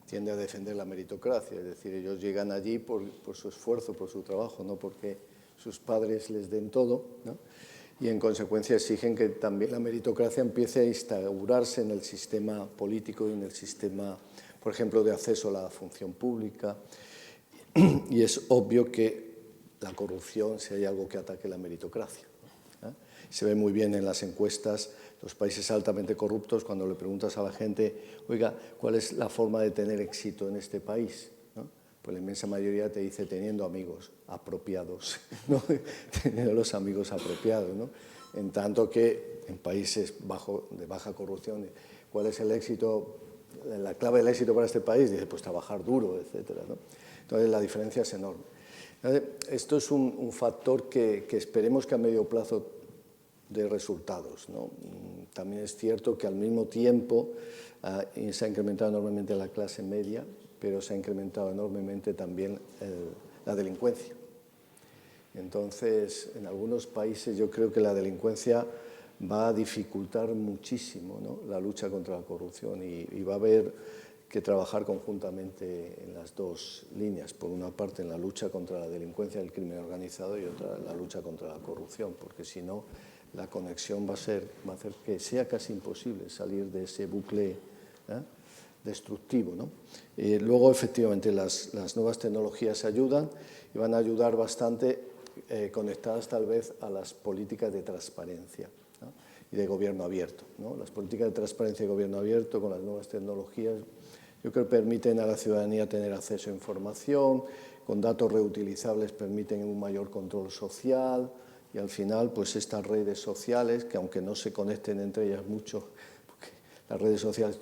tiende a defender la meritocracia, es decir, ellos llegan allí por su esfuerzo, por su trabajo, no porque sus padres les den todo, ¿no? Y en consecuencia exigen que también la meritocracia empiece a instaurarse en el sistema político y en el sistema, por ejemplo, de acceso a la función pública. Y es obvio que la corrupción, si hay algo que ataque la meritocracia, ¿eh? Se ve muy bien en las encuestas, los países altamente corruptos, cuando le preguntas a la gente, oiga, ¿cuál es la forma de tener éxito en este país? ¿No? Pues la inmensa mayoría te dice teniendo amigos apropiados, ¿no? Teniendo los amigos apropiados, ¿no? En tanto que en países de baja corrupción, ¿cuál es el éxito, la clave del éxito para este país? Dice, pues trabajar duro, etcétera, ¿no? Entonces la diferencia es enorme. Esto es un factor que esperemos que a medio plazo de resultados, ¿no? También es cierto que al mismo tiempo se ha incrementado enormemente la clase media, pero se ha incrementado enormemente también la delincuencia. Entonces, en algunos países yo creo que la delincuencia va a dificultar muchísimo, ¿no?, la lucha contra la corrupción y va a haber que trabajar conjuntamente en las dos líneas. Por una parte, en la lucha contra la delincuencia y el crimen organizado y otra, en la lucha contra la corrupción, porque si no, la conexión va a hacer que sea casi imposible salir de ese bucle destructivo, ¿no? Luego, efectivamente, las nuevas tecnologías ayudan y van a ayudar bastante conectadas tal vez a las políticas de transparencia, ¿no?, y de gobierno abierto, ¿no? Las políticas de transparencia y gobierno abierto con las nuevas tecnologías yo creo que permiten a la ciudadanía tener acceso a información, con datos reutilizables permiten un mayor control social y al final pues estas redes sociales, que aunque no se conecten entre ellas mucho, porque las redes sociales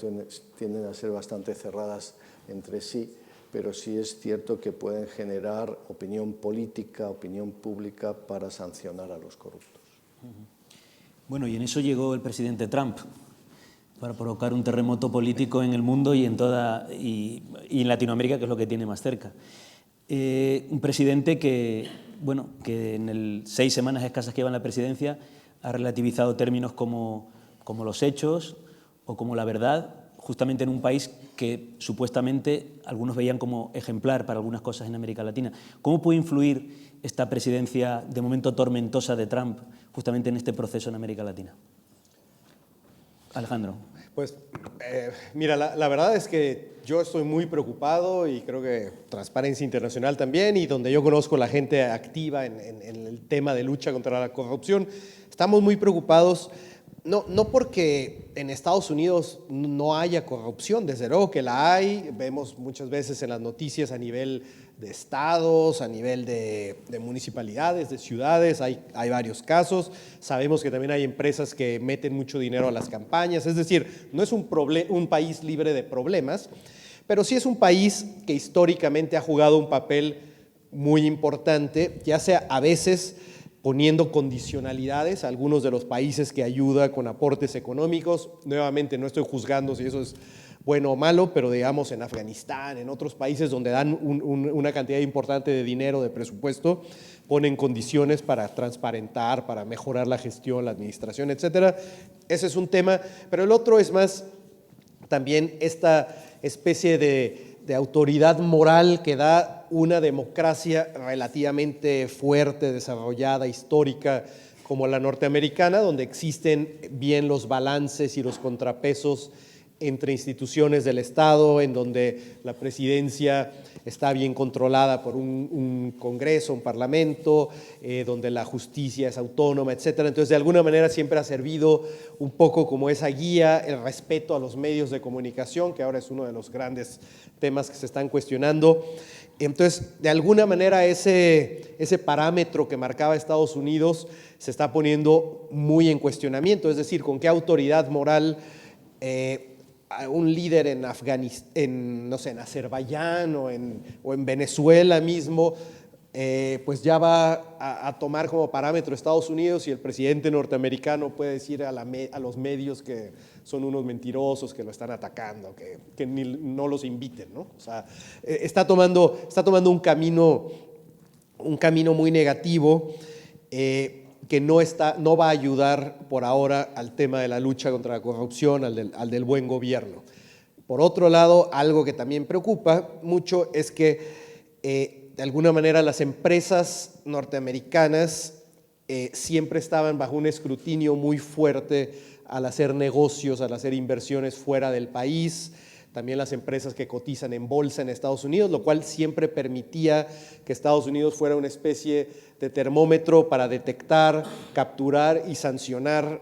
tienden a ser bastante cerradas entre sí, pero sí es cierto que pueden generar opinión política, opinión pública para sancionar a los corruptos. Bueno, y en eso llegó el presidente Trump, para provocar un terremoto político en el mundo y en Latinoamérica, que es lo que tiene más cerca. Un presidente que en 6 semanas escasas que lleva en la presidencia ha relativizado términos como los hechos o como la verdad, justamente en un país que supuestamente algunos veían como ejemplar para algunas cosas en América Latina. ¿Cómo puede influir esta presidencia de momento tormentosa de Trump justamente en este proceso en América Latina? Alejandro. Pues mira, la verdad es que yo estoy muy preocupado y creo que Transparencia Internacional también, y donde yo conozco la gente activa en el tema de lucha contra la corrupción, estamos muy preocupados, no porque en Estados Unidos no haya corrupción, desde luego que la hay, vemos muchas veces en las noticias a nivel de estados, a nivel de municipalidades, de ciudades, hay varios casos. Sabemos que también hay empresas que meten mucho dinero a las campañas, es decir, no es un país libre de problemas, pero sí es un país que históricamente ha jugado un papel muy importante, ya sea a veces poniendo condicionalidades a algunos de los países que ayuda con aportes económicos. Nuevamente, no estoy juzgando si eso es bueno o malo, pero digamos en Afganistán, en otros países donde dan una cantidad importante de dinero, de presupuesto, ponen condiciones para transparentar, para mejorar la gestión, la administración, etcétera. Ese es un tema, pero el otro es más también esta especie de autoridad moral que da una democracia relativamente fuerte, desarrollada, histórica, como la norteamericana, donde existen bien los balances y los contrapesos entre instituciones del Estado, en donde la presidencia está bien controlada por un Congreso, un Parlamento, donde la justicia es autónoma, etc. Entonces, de alguna manera siempre ha servido un poco como esa guía, el respeto a los medios de comunicación, que ahora es uno de los grandes temas que se están cuestionando. Entonces, de alguna manera ese parámetro que marcaba Estados Unidos se está poniendo muy en cuestionamiento, es decir, con qué autoridad moral un líder en Afganistán, no sé, en Azerbaiyán o en Venezuela mismo, pues ya va a tomar como parámetro Estados Unidos, y el presidente norteamericano puede decir a los medios que son unos mentirosos, que lo están atacando, que no los inviten, ¿no? O sea, está tomando un camino muy negativo, que no va a ayudar por ahora al tema de la lucha contra la corrupción, al del buen gobierno. Por otro lado, algo que también preocupa mucho es que de alguna manera las empresas norteamericanas siempre estaban bajo un escrutinio muy fuerte al hacer negocios, al hacer inversiones fuera del país. También las empresas que cotizan en bolsa en Estados Unidos, lo cual siempre permitía que Estados Unidos fuera una especie de termómetro para detectar, capturar y sancionar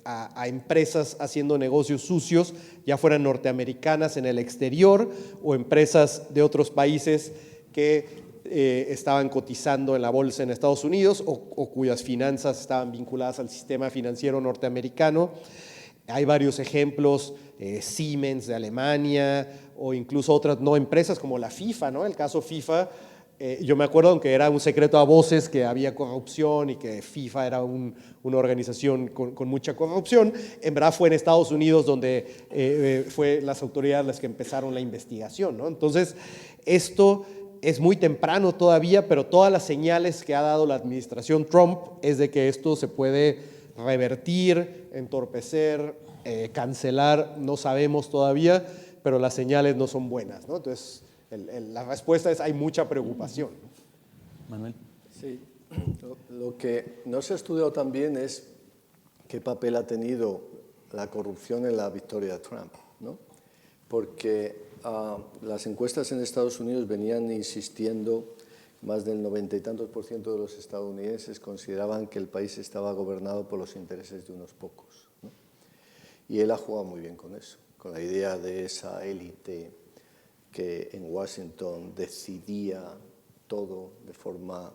a empresas haciendo negocios sucios, ya fueran norteamericanas en el exterior o empresas de otros países que estaban cotizando en la bolsa en Estados Unidos o cuyas finanzas estaban vinculadas al sistema financiero norteamericano. Hay varios ejemplos, Siemens de Alemania, o incluso otras no empresas como la FIFA, ¿no? El caso FIFA, yo me acuerdo, aunque era un secreto a voces que había corrupción y que FIFA era una organización con mucha corrupción, en verdad fue en Estados Unidos donde fue las autoridades las que empezaron la investigación, ¿no? Entonces, esto es muy temprano todavía, pero todas las señales que ha dado la administración Trump es de que esto se puede revertir, entorpecer, cancelar, no sabemos todavía, pero las señales no son buenas, ¿no? Entonces, la respuesta es: hay mucha preocupación. Manuel. Sí, lo que no se ha estudiado también es qué papel ha tenido la corrupción en la victoria de Trump, ¿no? Porque las encuestas en Estados Unidos venían insistiendo. Más del 90 y tantos % de los estadounidenses consideraban que el país estaba gobernado por los intereses de unos pocos, ¿no? Y él ha jugado muy bien con eso, con la idea de esa élite que en Washington decidía todo de forma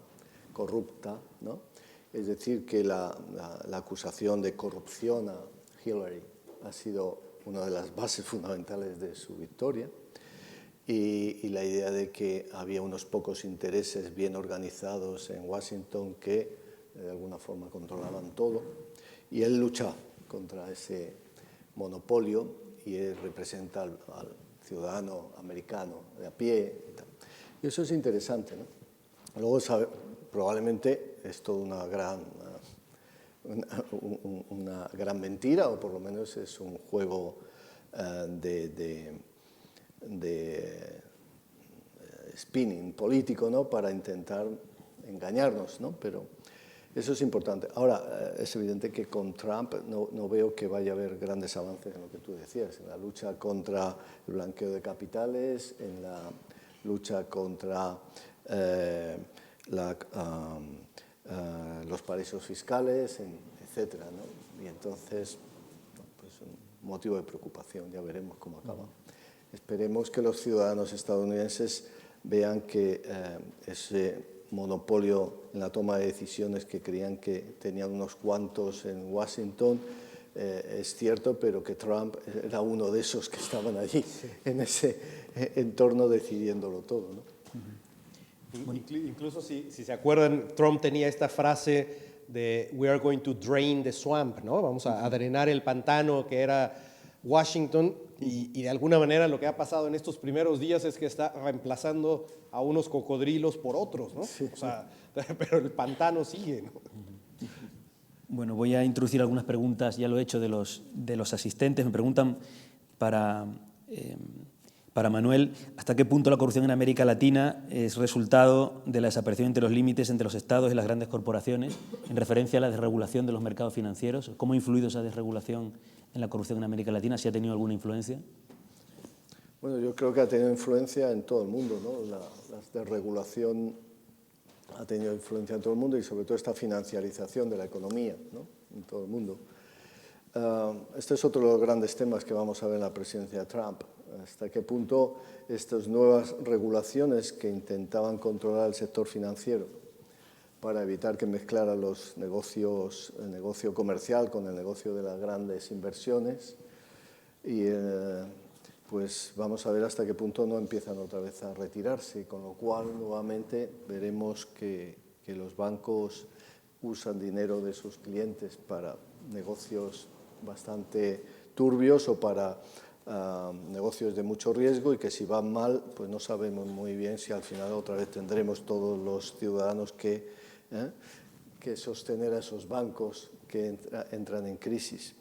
corrupta, ¿no? Es decir, que la acusación de corrupción a Hillary ha sido una de las bases fundamentales de su victoria. Y la idea de que había unos pocos intereses bien organizados en Washington que de alguna forma controlaban todo, y él lucha contra ese monopolio y él representa al ciudadano americano de a pie y eso es interesante, ¿no? Luego probablemente es toda una gran mentira, o por lo menos es un juego de spinning político, ¿no? Para intentar engañarnos, ¿no? Pero eso es importante. Ahora, es evidente que con Trump no veo que vaya a haber grandes avances en lo que tú decías, en la lucha contra el blanqueo de capitales, en la lucha contra los paraísos fiscales, etcétera, ¿no? Y entonces, pues un motivo de preocupación, ya veremos cómo acaba. Esperemos que los ciudadanos estadounidenses vean que ese monopolio en la toma de decisiones que creían que tenían unos cuantos en Washington es cierto, pero que Trump era uno de esos que estaban allí, en ese entorno decidiéndolo todo, ¿no? Incluso si se acuerdan, Trump tenía esta frase de "We are going to drain the swamp", ¿no? Vamos a drenar el pantano que era Washington, y de alguna manera lo que ha pasado en estos primeros días es que está reemplazando a unos cocodrilos por otros, ¿no? Sí. O sea, pero el pantano sigue, ¿no? Bueno, voy a introducir algunas preguntas, ya lo he hecho, de los asistentes. Me preguntan para Para Manuel, ¿hasta qué punto la corrupción en América Latina es resultado de la desaparición entre los límites entre los estados y las grandes corporaciones, en referencia a la desregulación de los mercados financieros? ¿Cómo ha influido esa desregulación en la corrupción en América Latina? ¿Si ha tenido alguna influencia? Bueno, yo creo que ha tenido influencia en todo el mundo, ¿no? La desregulación ha tenido influencia en todo el mundo y sobre todo esta financiarización de la economía, ¿no? En todo el mundo. Este es otro de los grandes temas que vamos a ver en la presidencia de Trump. Hasta qué punto estas nuevas regulaciones que intentaban controlar el sector financiero para evitar que mezclara los negocios, el negocio comercial con el negocio de las grandes inversiones, y pues vamos a ver hasta qué punto no empiezan otra vez a retirarse, con lo cual nuevamente veremos que los bancos usan dinero de sus clientes para negocios bastante turbios o para negocios de mucho riesgo, y que si van mal, pues no sabemos muy bien si al final otra vez tendremos todos los ciudadanos que sostener a esos bancos que entran en crisis.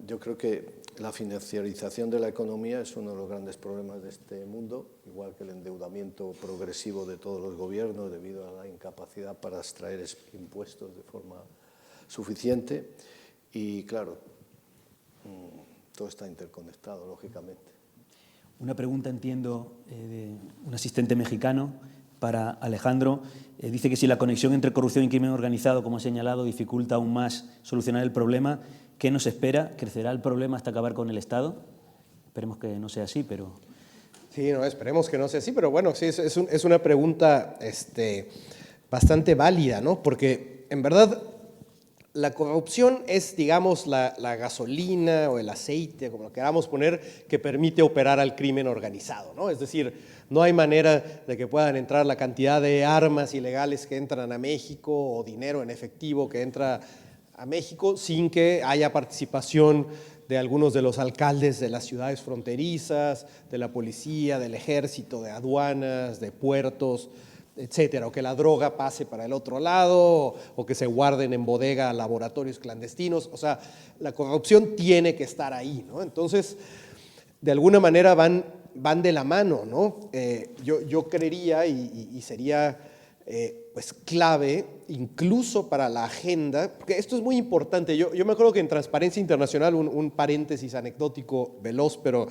Yo creo que la financiarización de la economía es uno de los grandes problemas de este mundo, igual que el endeudamiento progresivo de todos los gobiernos debido a la incapacidad para extraer impuestos de forma suficiente. Y claro, todo está interconectado, lógicamente. Una pregunta, entiendo, de un asistente mexicano para Alejandro. Dice que si la conexión entre corrupción y crimen organizado, como ha señalado, dificulta aún más solucionar el problema, ¿qué nos espera? ¿Crecerá el problema hasta acabar con el Estado? Esperemos que no sea así, pero... Sí, no, esperemos que no sea así, pero bueno, sí, es una pregunta bastante válida, ¿no? Porque en verdad la corrupción es, digamos, la gasolina o el aceite, como lo queramos poner, que permite operar al crimen organizado, ¿no? Es decir, no hay manera de que puedan entrar la cantidad de armas ilegales que entran a México o dinero en efectivo que entra a México sin que haya participación de algunos de los alcaldes de las ciudades fronterizas, de la policía, del ejército, de aduanas, de puertos, etcétera, o que la droga pase para el otro lado, o que se guarden en bodega laboratorios clandestinos. O sea, la corrupción tiene que estar ahí, ¿no? Entonces, de alguna manera van de la mano, ¿no? Yo creería, y sería pues clave, incluso para la agenda, porque esto es muy importante. Yo me acuerdo que en Transparencia Internacional, un paréntesis anecdótico veloz, pero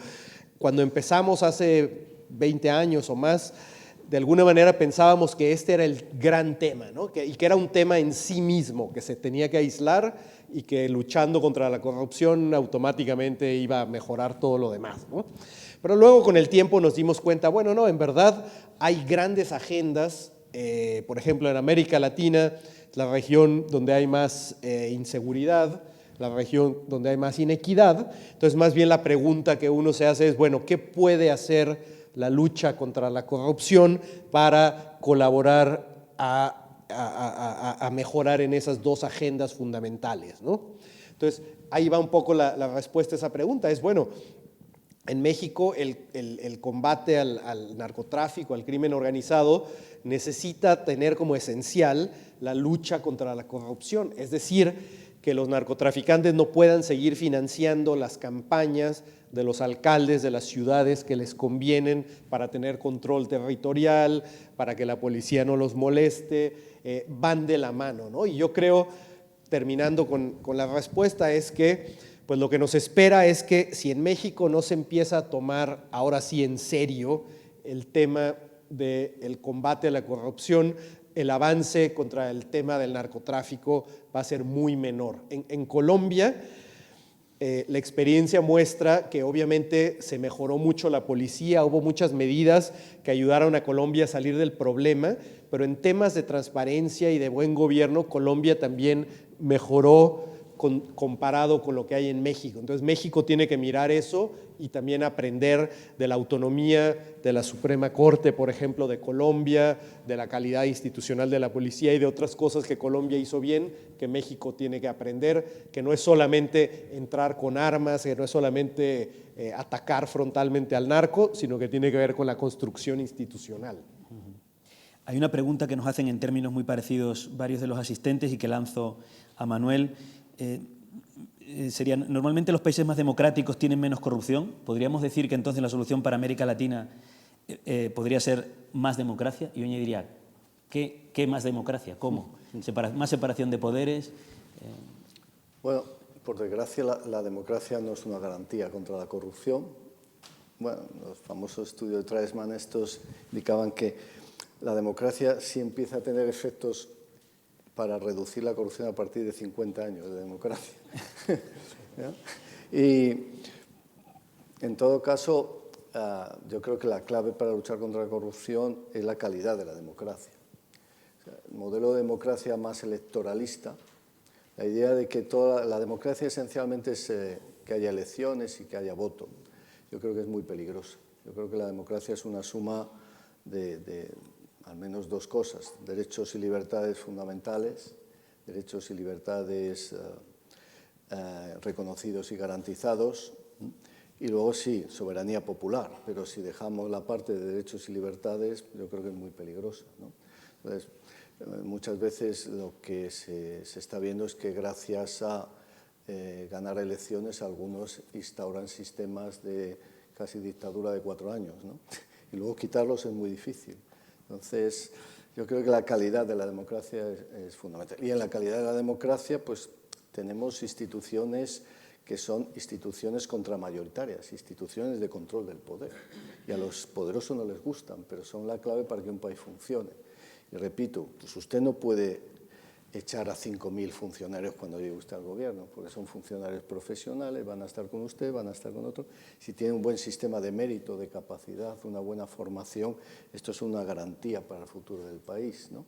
cuando empezamos hace 20 años o más, de alguna manera pensábamos que este era el gran tema, ¿no? Y que era un tema en sí mismo, que se tenía que aislar y que luchando contra la corrupción automáticamente iba a mejorar todo lo demás, ¿no? Pero luego con el tiempo nos dimos cuenta, bueno, no, en verdad hay grandes agendas, por ejemplo en América Latina, la región donde hay más inseguridad, la región donde hay más inequidad. Entonces más bien la pregunta que uno se hace es, bueno, ¿qué puede hacer la lucha contra la corrupción para colaborar a mejorar en esas dos agendas fundamentales, ¿no? Entonces, ahí va un poco la respuesta a esa pregunta. Es, bueno, en México el combate al narcotráfico, al crimen organizado, necesita tener como esencial la lucha contra la corrupción. Es decir, que los narcotraficantes no puedan seguir financiando las campañas de los alcaldes de las ciudades que les convienen para tener control territorial, para que la policía no los moleste, van de la mano, ¿no? Y yo creo, terminando con la respuesta, es que pues lo que nos espera es que si en México no se empieza a tomar ahora sí en serio el tema del combate a la corrupción, el avance contra el tema del narcotráfico va a ser muy menor. En Colombia, la experiencia muestra que obviamente se mejoró mucho la policía, hubo muchas medidas que ayudaron a Colombia a salir del problema, pero en temas de transparencia y de buen gobierno, Colombia también mejoró comparado con lo que hay en México. Entonces México tiene que mirar eso y también aprender de la autonomía de la Suprema Corte, por ejemplo, de Colombia, de la calidad institucional de la policía y de otras cosas que Colombia hizo bien, que México tiene que aprender, que no es solamente entrar con armas, que no es solamente atacar frontalmente al narco, sino que tiene que ver con la construcción institucional. Hay una pregunta que nos hacen en términos muy parecidos varios de los asistentes y que lanzo a Manuel. normalmente los países más democráticos tienen menos corrupción. ¿Podríamos decir que entonces la solución para América Latina podría ser más democracia? Y yo añadiría, ¿qué más democracia? ¿Cómo? ¿Más separación de poderes? Bueno, por desgracia la democracia no es una garantía contra la corrupción. Bueno, los famosos estudios de Treisman estos indicaban que la democracia sí empieza a tener efectos para reducir la corrupción a partir de 50 años de democracia. Y en todo caso, yo creo que la clave para luchar contra la corrupción es la calidad de la democracia. O sea, el modelo de democracia más electoralista, la idea de que toda la democracia esencialmente es que haya elecciones y que haya voto, yo creo que es muy peligrosa. Yo creo que la democracia es una suma de al menos dos cosas: derechos y libertades fundamentales, derechos y libertades reconocidos y garantizados, y luego sí, soberanía popular, pero si dejamos la parte de derechos y libertades, yo creo que es muy peligrosa, ¿no? Entonces, muchas veces lo que se está viendo es que gracias a ganar elecciones algunos instauran sistemas de casi dictadura de 4 años, ¿no? Y luego quitarlos es muy difícil. Entonces, yo creo que la calidad de la democracia es fundamental. Y en la calidad de la democracia, pues tenemos instituciones que son instituciones contramayoritarias, instituciones de control del poder. Y a los poderosos no les gustan, pero son la clave para que un país funcione. Y repito, pues usted no puede echar a 5.000 funcionarios cuando llegue usted al gobierno, porque son funcionarios profesionales, van a estar con usted, van a estar con otro. Si tiene un buen sistema de mérito, de capacidad, una buena formación, esto es una garantía para el futuro del país, ¿no?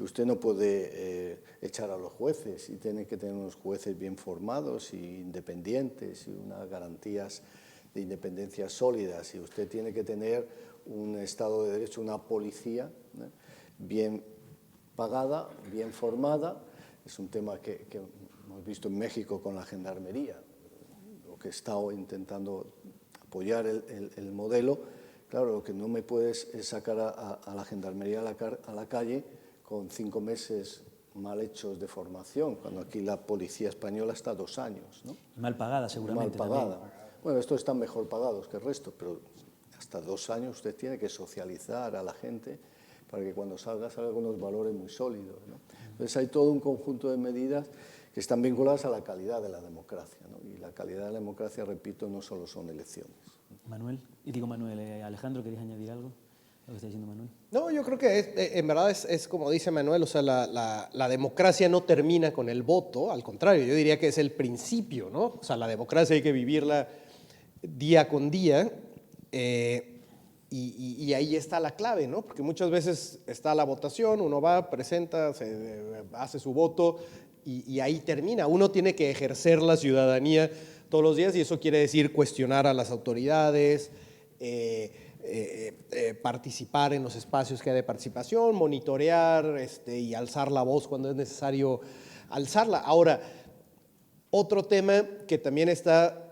Y usted no puede echar a los jueces, y tiene que tener unos jueces bien formados e independientes y unas garantías de independencia sólidas. Y usted tiene que tener un Estado de Derecho, una policía, ¿no?, bien pagada, bien formada. Es un tema que hemos visto en México con la gendarmería, lo que he estado intentando apoyar el modelo. Claro, lo que no me puedes es sacar a la gendarmería a la calle con 5 meses mal hechos de formación, cuando aquí la policía española está 2 años, ¿no? Mal pagada, seguramente. Mal pagada. También. Bueno, estos están mejor pagados que el resto, pero hasta 2 años usted tiene que socializar a la gente para que cuando salga con unos valores muy sólidos, ¿no? Entonces hay todo un conjunto de medidas que están vinculadas a la calidad de la democracia, ¿no? Y la calidad de la democracia, repito, no solo son elecciones. Alejandro, ¿querías añadir algo a lo que está diciendo Manuel? No, yo creo que en verdad es como dice Manuel, o sea, la democracia no termina con el voto, al contrario, yo diría que es el principio, ¿no? O sea, la democracia hay que vivirla día con día, y ahí está la clave, ¿no? Porque muchas veces está la votación, uno va, presenta, hace su voto y ahí termina. Uno tiene que ejercer la ciudadanía todos los días y eso quiere decir cuestionar a las autoridades, participar en los espacios que hay de participación, monitorear y alzar la voz cuando es necesario alzarla. Ahora, otro tema que también está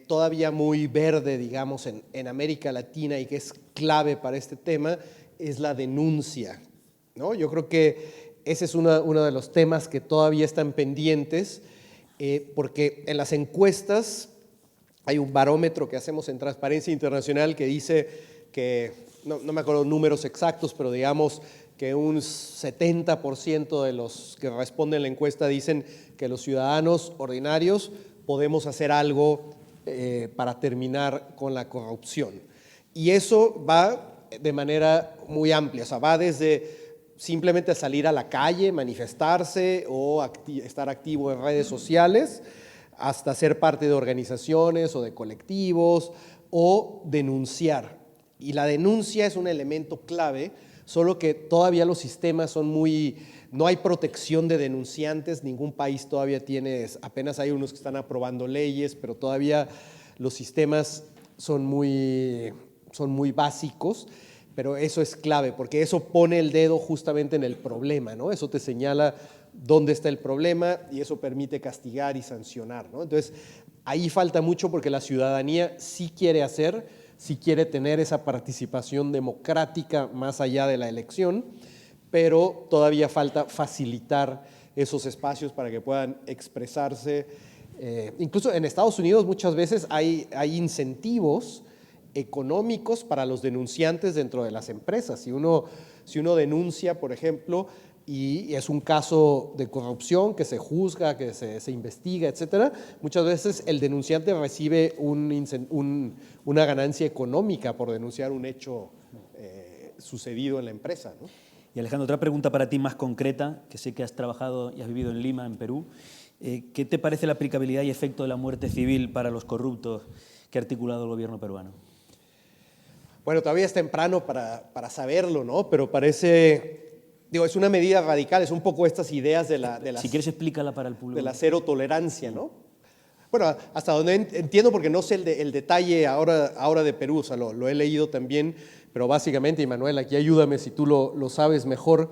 todavía muy verde, digamos, en América Latina y que es clave para este tema es la denuncia, ¿no? Yo creo que ese es uno de los temas que todavía están pendientes, porque en las encuestas hay un barómetro que hacemos en Transparencia Internacional que dice que, no me acuerdo números exactos, pero digamos que un 70% de los que responden a la encuesta dicen que los ciudadanos ordinarios podemos hacer algo para terminar con la corrupción. Y eso va de manera muy amplia, o sea, va desde simplemente salir a la calle, manifestarse o estar activo en redes sociales, hasta ser parte de organizaciones o de colectivos o denunciar. Y la denuncia es un elemento clave, solo que todavía los sistemas son no hay protección de denunciantes, ningún país todavía tiene, apenas hay unos que están aprobando leyes, pero todavía los sistemas son muy básicos, pero eso es clave, porque eso pone el dedo justamente en el problema, ¿no? Eso te señala dónde está el problema y eso permite castigar y sancionar, ¿no? Entonces, ahí falta mucho porque la ciudadanía sí quiere tener esa participación democrática más allá de la elección, pero todavía falta facilitar esos espacios para que puedan expresarse Incluso en Estados Unidos muchas veces hay incentivos económicos para los denunciantes dentro de las empresas. Si uno denuncia, por ejemplo, y es un caso de corrupción que se juzga, que se investiga, etcétera, muchas veces el denunciante recibe una ganancia económica por denunciar un hecho sucedido en la empresa, ¿no? Y Alejandro, otra pregunta para ti más concreta, que sé que has trabajado y has vivido en Lima, en Perú. ¿Qué te parece la aplicabilidad y efecto de la muerte civil para los corruptos que ha articulado el gobierno peruano? Bueno, todavía es temprano para saberlo, ¿no? Pero parece, digo, es una medida radical, es un poco estas ideas de la Si quieres, explícala para el público. De la cero tolerancia, ¿no? Bueno, hasta donde entiendo, porque no sé el detalle ahora de Perú, o sea, lo he leído también, pero básicamente, y Manuel, aquí ayúdame si tú lo sabes mejor,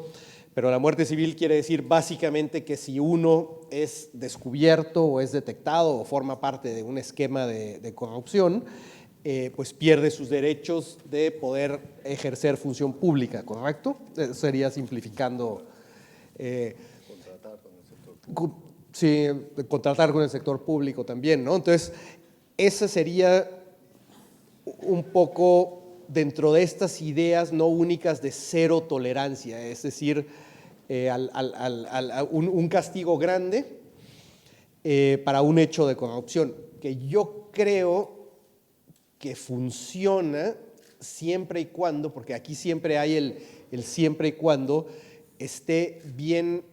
pero la muerte civil quiere decir básicamente que si uno es descubierto o es detectado o forma parte de un esquema de corrupción, pues pierde sus derechos de poder ejercer función pública, ¿correcto? Sería simplificando. Contratar con el sector público. Sí, contratar con el sector público también, ¿no? Entonces, esa sería un poco dentro de estas ideas no únicas de cero tolerancia, es decir, un castigo grande para un hecho de corrupción, que yo creo que funciona siempre y cuando, porque aquí siempre hay el siempre y cuando, esté bien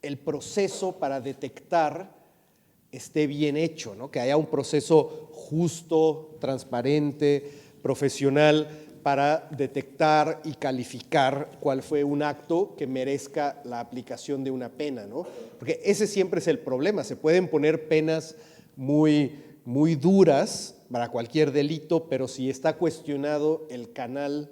el proceso para detectar esté bien hecho, ¿no? Que haya un proceso justo, transparente, profesional para detectar y calificar cuál fue un acto que merezca la aplicación de una pena, ¿no? Porque ese siempre es el problema, se pueden poner penas muy duras para cualquier delito, pero si está cuestionado el canal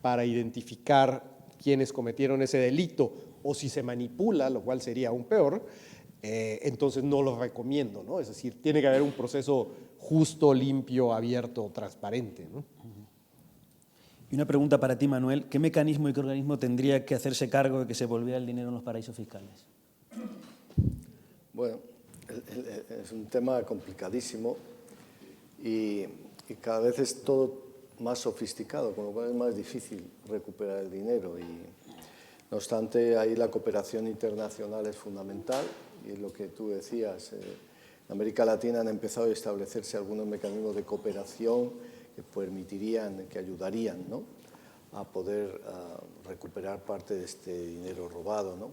para identificar quienes cometieron ese delito o si se manipula, lo cual sería aún peor, entonces no lo recomiendo, ¿no? Es decir, tiene que haber un proceso justo, limpio, abierto, transparente, ¿no? Y una pregunta para ti, Manuel. ¿Qué mecanismo y qué organismo tendría que hacerse cargo de que se volviera el dinero en los paraísos fiscales? Bueno, es un tema complicadísimo y cada vez es todo más sofisticado, con lo cual es más difícil recuperar el dinero. No obstante, ahí la cooperación internacional es fundamental y lo que tú decías, en América Latina han empezado a establecerse algunos mecanismos de cooperación que permitirían, que ayudarían, ¿no?, a poder recuperar parte de este dinero robado, ¿no?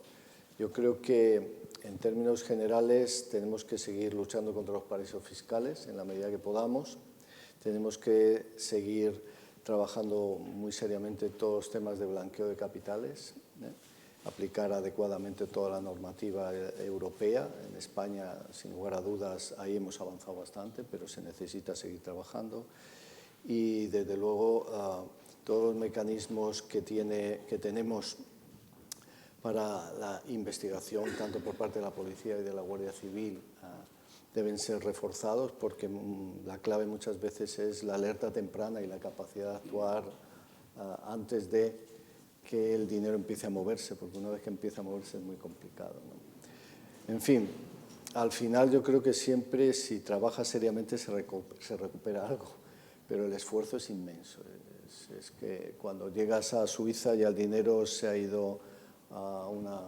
Yo creo que en términos generales tenemos que seguir luchando contra los paraísos fiscales en la medida que podamos. Tenemos que seguir trabajando muy seriamente todos los temas de blanqueo de capitales, aplicar adecuadamente toda la normativa europea. En España, sin lugar a dudas, ahí hemos avanzado bastante, pero se necesita seguir trabajando. Y, desde luego, todos los mecanismos que tenemos para la investigación, tanto por parte de la Policía y de la Guardia Civil, deben ser reforzados, porque la clave muchas veces es la alerta temprana y la capacidad de actuar antes de que el dinero empiece a moverse, porque una vez que empieza a moverse es muy complicado, ¿no? En fin, al final yo creo que siempre, si trabajas seriamente, se recupera algo, pero el esfuerzo es inmenso. Es que cuando llegas a Suiza ya el dinero se ha ido a unas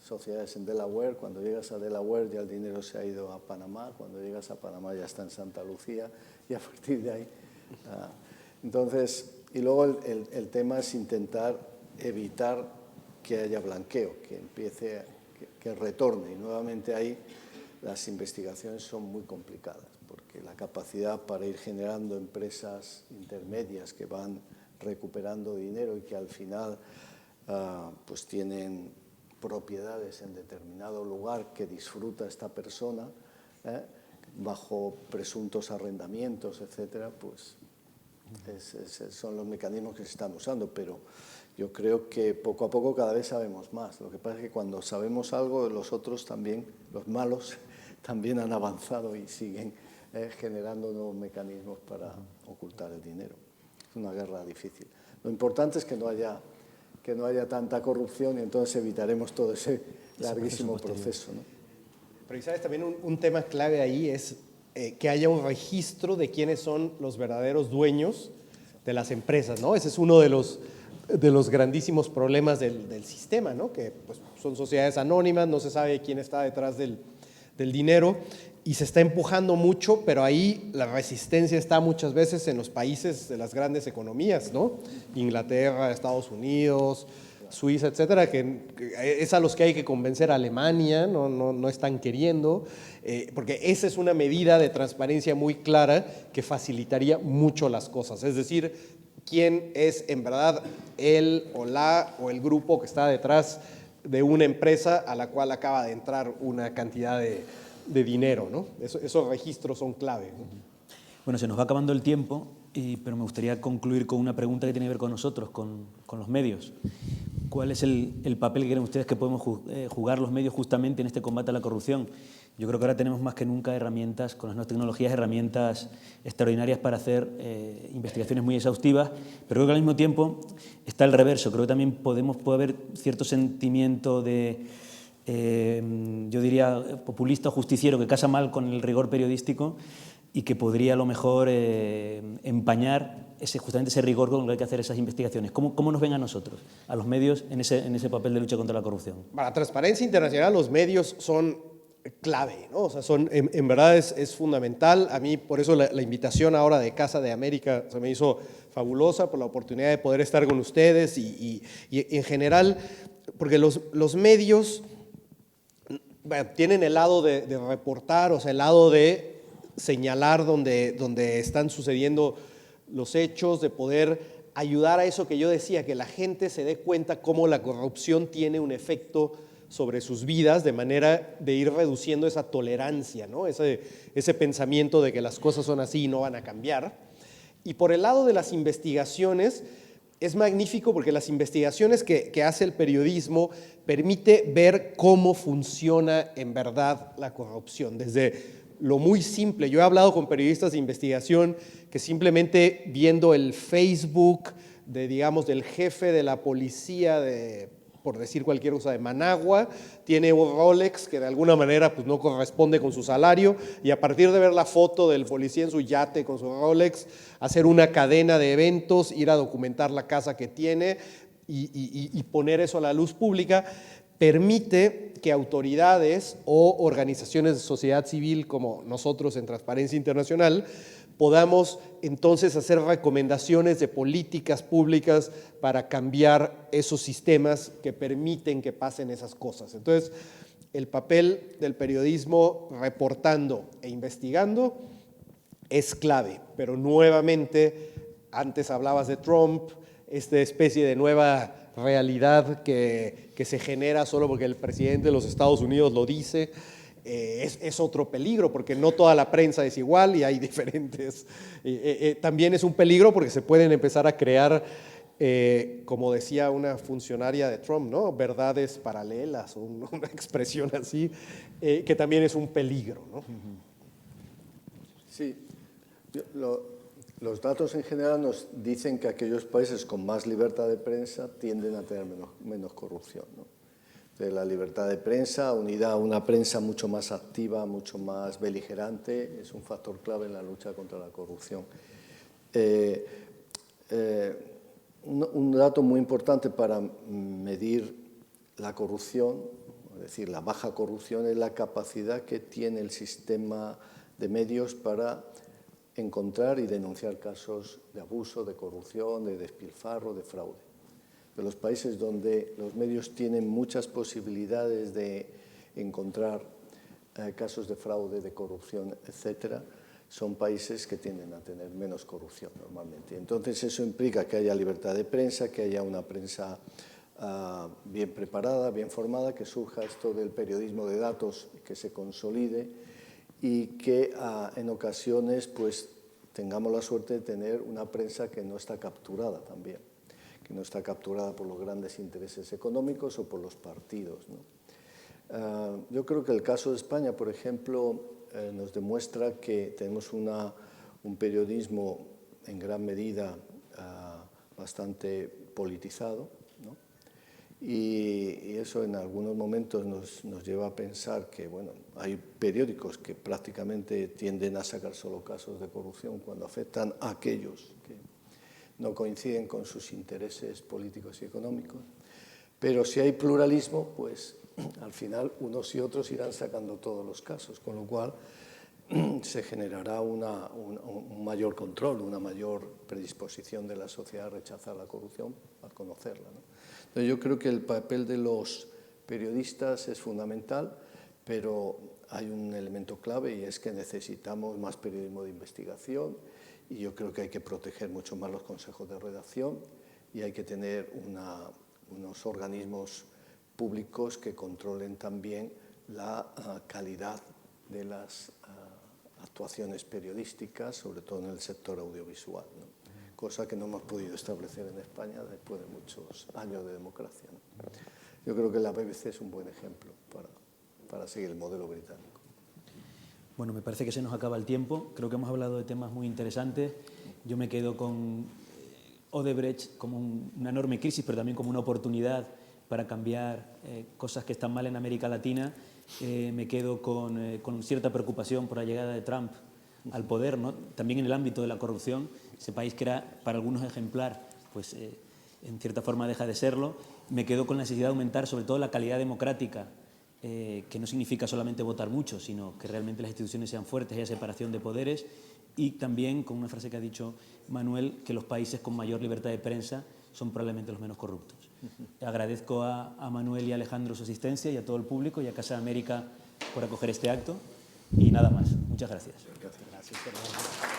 sociedades en Delaware, cuando llegas a Delaware ya el dinero se ha ido a Panamá, cuando llegas a Panamá ya está en Santa Lucía, y a partir de ahí. Entonces, y luego el tema es intentar evitar que haya blanqueo, que empiece, que retorne, y nuevamente ahí las investigaciones son muy complicadas, porque la capacidad para ir generando empresas intermedias que van recuperando dinero y que al final pues tienen propiedades en determinado lugar que disfruta esta persona, bajo presuntos arrendamientos, etcétera, pues son los mecanismos que se están usando, pero yo creo que poco a poco cada vez sabemos más. Lo que pasa es que cuando sabemos algo, los otros también, los malos, también han avanzado y siguen generando nuevos mecanismos para ocultar el dinero. Es una guerra difícil. Lo importante es que no haya tanta corrupción y entonces evitaremos todo ese larguísimo proceso, ¿no? Pero ¿sabes? También un tema clave ahí es que haya un registro de quiénes son los verdaderos dueños de las empresas, ¿no? Ese es uno de los grandísimos problemas del sistema, ¿no? Que pues, son sociedades anónimas, no se sabe quién está detrás del dinero y se está empujando mucho, pero ahí la resistencia está muchas veces en los países de las grandes economías, ¿no? Inglaterra, Estados Unidos, Suiza, etcétera, que es a los que hay que convencer a Alemania, no están queriendo, porque esa es una medida de transparencia muy clara que facilitaría mucho las cosas. Es decir, quién es en verdad él o la o el grupo que está detrás de una empresa a la cual acaba de entrar una cantidad de dinero, ¿no? Esos registros son clave, ¿no? Bueno, se nos va acabando el tiempo, pero me gustaría concluir con una pregunta que tiene que ver con nosotros, con los medios. ¿Cuál es el papel que creen ustedes que podemos jugar los medios justamente en este combate a la corrupción? Yo creo que ahora tenemos más que nunca herramientas, con las nuevas tecnologías, herramientas extraordinarias para hacer investigaciones muy exhaustivas, pero creo que al mismo tiempo está el reverso. Creo que también puede haber cierto sentimiento de, yo diría, populista o justiciero que casa mal con el rigor periodístico y que podría a lo mejor empañar justamente ese rigor con el que hay que hacer esas investigaciones. ¿Cómo nos ven a nosotros, a los medios, en ese papel de lucha contra la corrupción? Para Transparencia Internacional los medios son clave, ¿no? O sea, en verdad es fundamental. A mí por eso la invitación ahora de Casa de América se me hizo fabulosa, por la oportunidad de poder estar con ustedes y en general, porque los medios tienen el lado de reportar, o sea, el lado de señalar donde están sucediendo los hechos, de poder ayudar a eso que yo decía, que la gente se dé cuenta cómo la corrupción tiene un efecto sobre sus vidas, de manera de ir reduciendo esa tolerancia, ¿no? Ese pensamiento de que las cosas son así y no van a cambiar. Y por el lado de las investigaciones, es magnífico porque las investigaciones que hace el periodismo permite ver cómo funciona en verdad la corrupción, desde lo muy simple. Yo he hablado con periodistas de investigación que simplemente viendo el Facebook del jefe de la policía por decir cualquier cosa, de Managua, tiene un Rolex que de alguna manera pues, no corresponde con su salario, y a partir de ver la foto del policía en su yate con su Rolex, hacer una cadena de eventos, ir a documentar la casa que tiene y poner eso a la luz pública, permite que autoridades o organizaciones de sociedad civil como nosotros en Transparencia Internacional podamos entonces hacer recomendaciones de políticas públicas para cambiar esos sistemas que permiten que pasen esas cosas. Entonces, el papel del periodismo reportando e investigando es clave, pero nuevamente, antes hablabas de Trump, esta especie de nueva realidad que se genera solo porque el presidente de los Estados Unidos lo dice, es otro peligro, porque no toda la prensa es igual y hay diferentes. También es un peligro porque se pueden empezar a crear, como decía una funcionaria de Trump, ¿no? Verdades paralelas, o una expresión así, que también es un peligro, ¿no? Sí, los datos en general nos dicen que aquellos países con más libertad de prensa tienden a tener menos corrupción, ¿no? De la libertad de prensa, unida a una prensa mucho más activa, mucho más beligerante, es un factor clave en la lucha contra la corrupción. Un dato muy importante para medir la corrupción, es decir, la baja corrupción, es la capacidad que tiene el sistema de medios para encontrar y denunciar casos de abuso, de corrupción, de despilfarro, de fraude. De los países donde los medios tienen muchas posibilidades de encontrar casos de fraude, de corrupción, etcétera, son países que tienden a tener menos corrupción normalmente. Entonces eso implica que haya libertad de prensa, que haya una prensa bien preparada, bien formada, que surja esto del periodismo de datos, que se consolide y que en ocasiones pues tengamos la suerte de tener una prensa que no está capturada también, que no está capturada por los grandes intereses económicos o por los partidos, ¿no? Yo creo que el caso de España, por ejemplo, nos demuestra que tenemos un periodismo en gran medida bastante politizado, ¿no? Y eso en algunos momentos nos lleva a pensar que, bueno, hay periódicos que prácticamente tienden a sacar solo casos de corrupción cuando afectan a aquellos que no coinciden con sus intereses políticos y económicos. Pero si hay pluralismo, pues al final unos y otros irán sacando todos los casos, con lo cual se generará un mayor control, una mayor predisposición de la sociedad a rechazar la corrupción, a conocerla, ¿no? Entonces yo creo que el papel de los periodistas es fundamental, pero hay un elemento clave y es que necesitamos más periodismo de investigación y yo creo que hay que proteger mucho más los consejos de redacción y hay que tener unos organismos públicos que controlen también la calidad de las actuaciones periodísticas, sobre todo en el sector audiovisual, ¿no? Cosa que no hemos podido establecer en España después de muchos años de democracia, ¿no? Yo creo que la BBC es un buen ejemplo para seguir el modelo británico. Bueno, me parece que se nos acaba el tiempo. Creo que hemos hablado de temas muy interesantes. Yo me quedo con Odebrecht como una enorme crisis, pero también como una oportunidad para cambiar cosas que están mal en América Latina. Me quedo con cierta preocupación por la llegada de Trump al poder, ¿no? También en el ámbito de la corrupción. Ese país que era para algunos ejemplar, pues en cierta forma deja de serlo. Me quedo con la necesidad de aumentar sobre todo la calidad democrática, que no significa solamente votar mucho, sino que realmente las instituciones sean fuertes, haya separación de poderes, y también con una frase que ha dicho Manuel, que los países con mayor libertad de prensa son probablemente los menos corruptos. Agradezco a Manuel y a Alejandro su asistencia y a todo el público y a Casa de América por acoger este acto. Y nada más. Muchas gracias. Gracias, Fernando.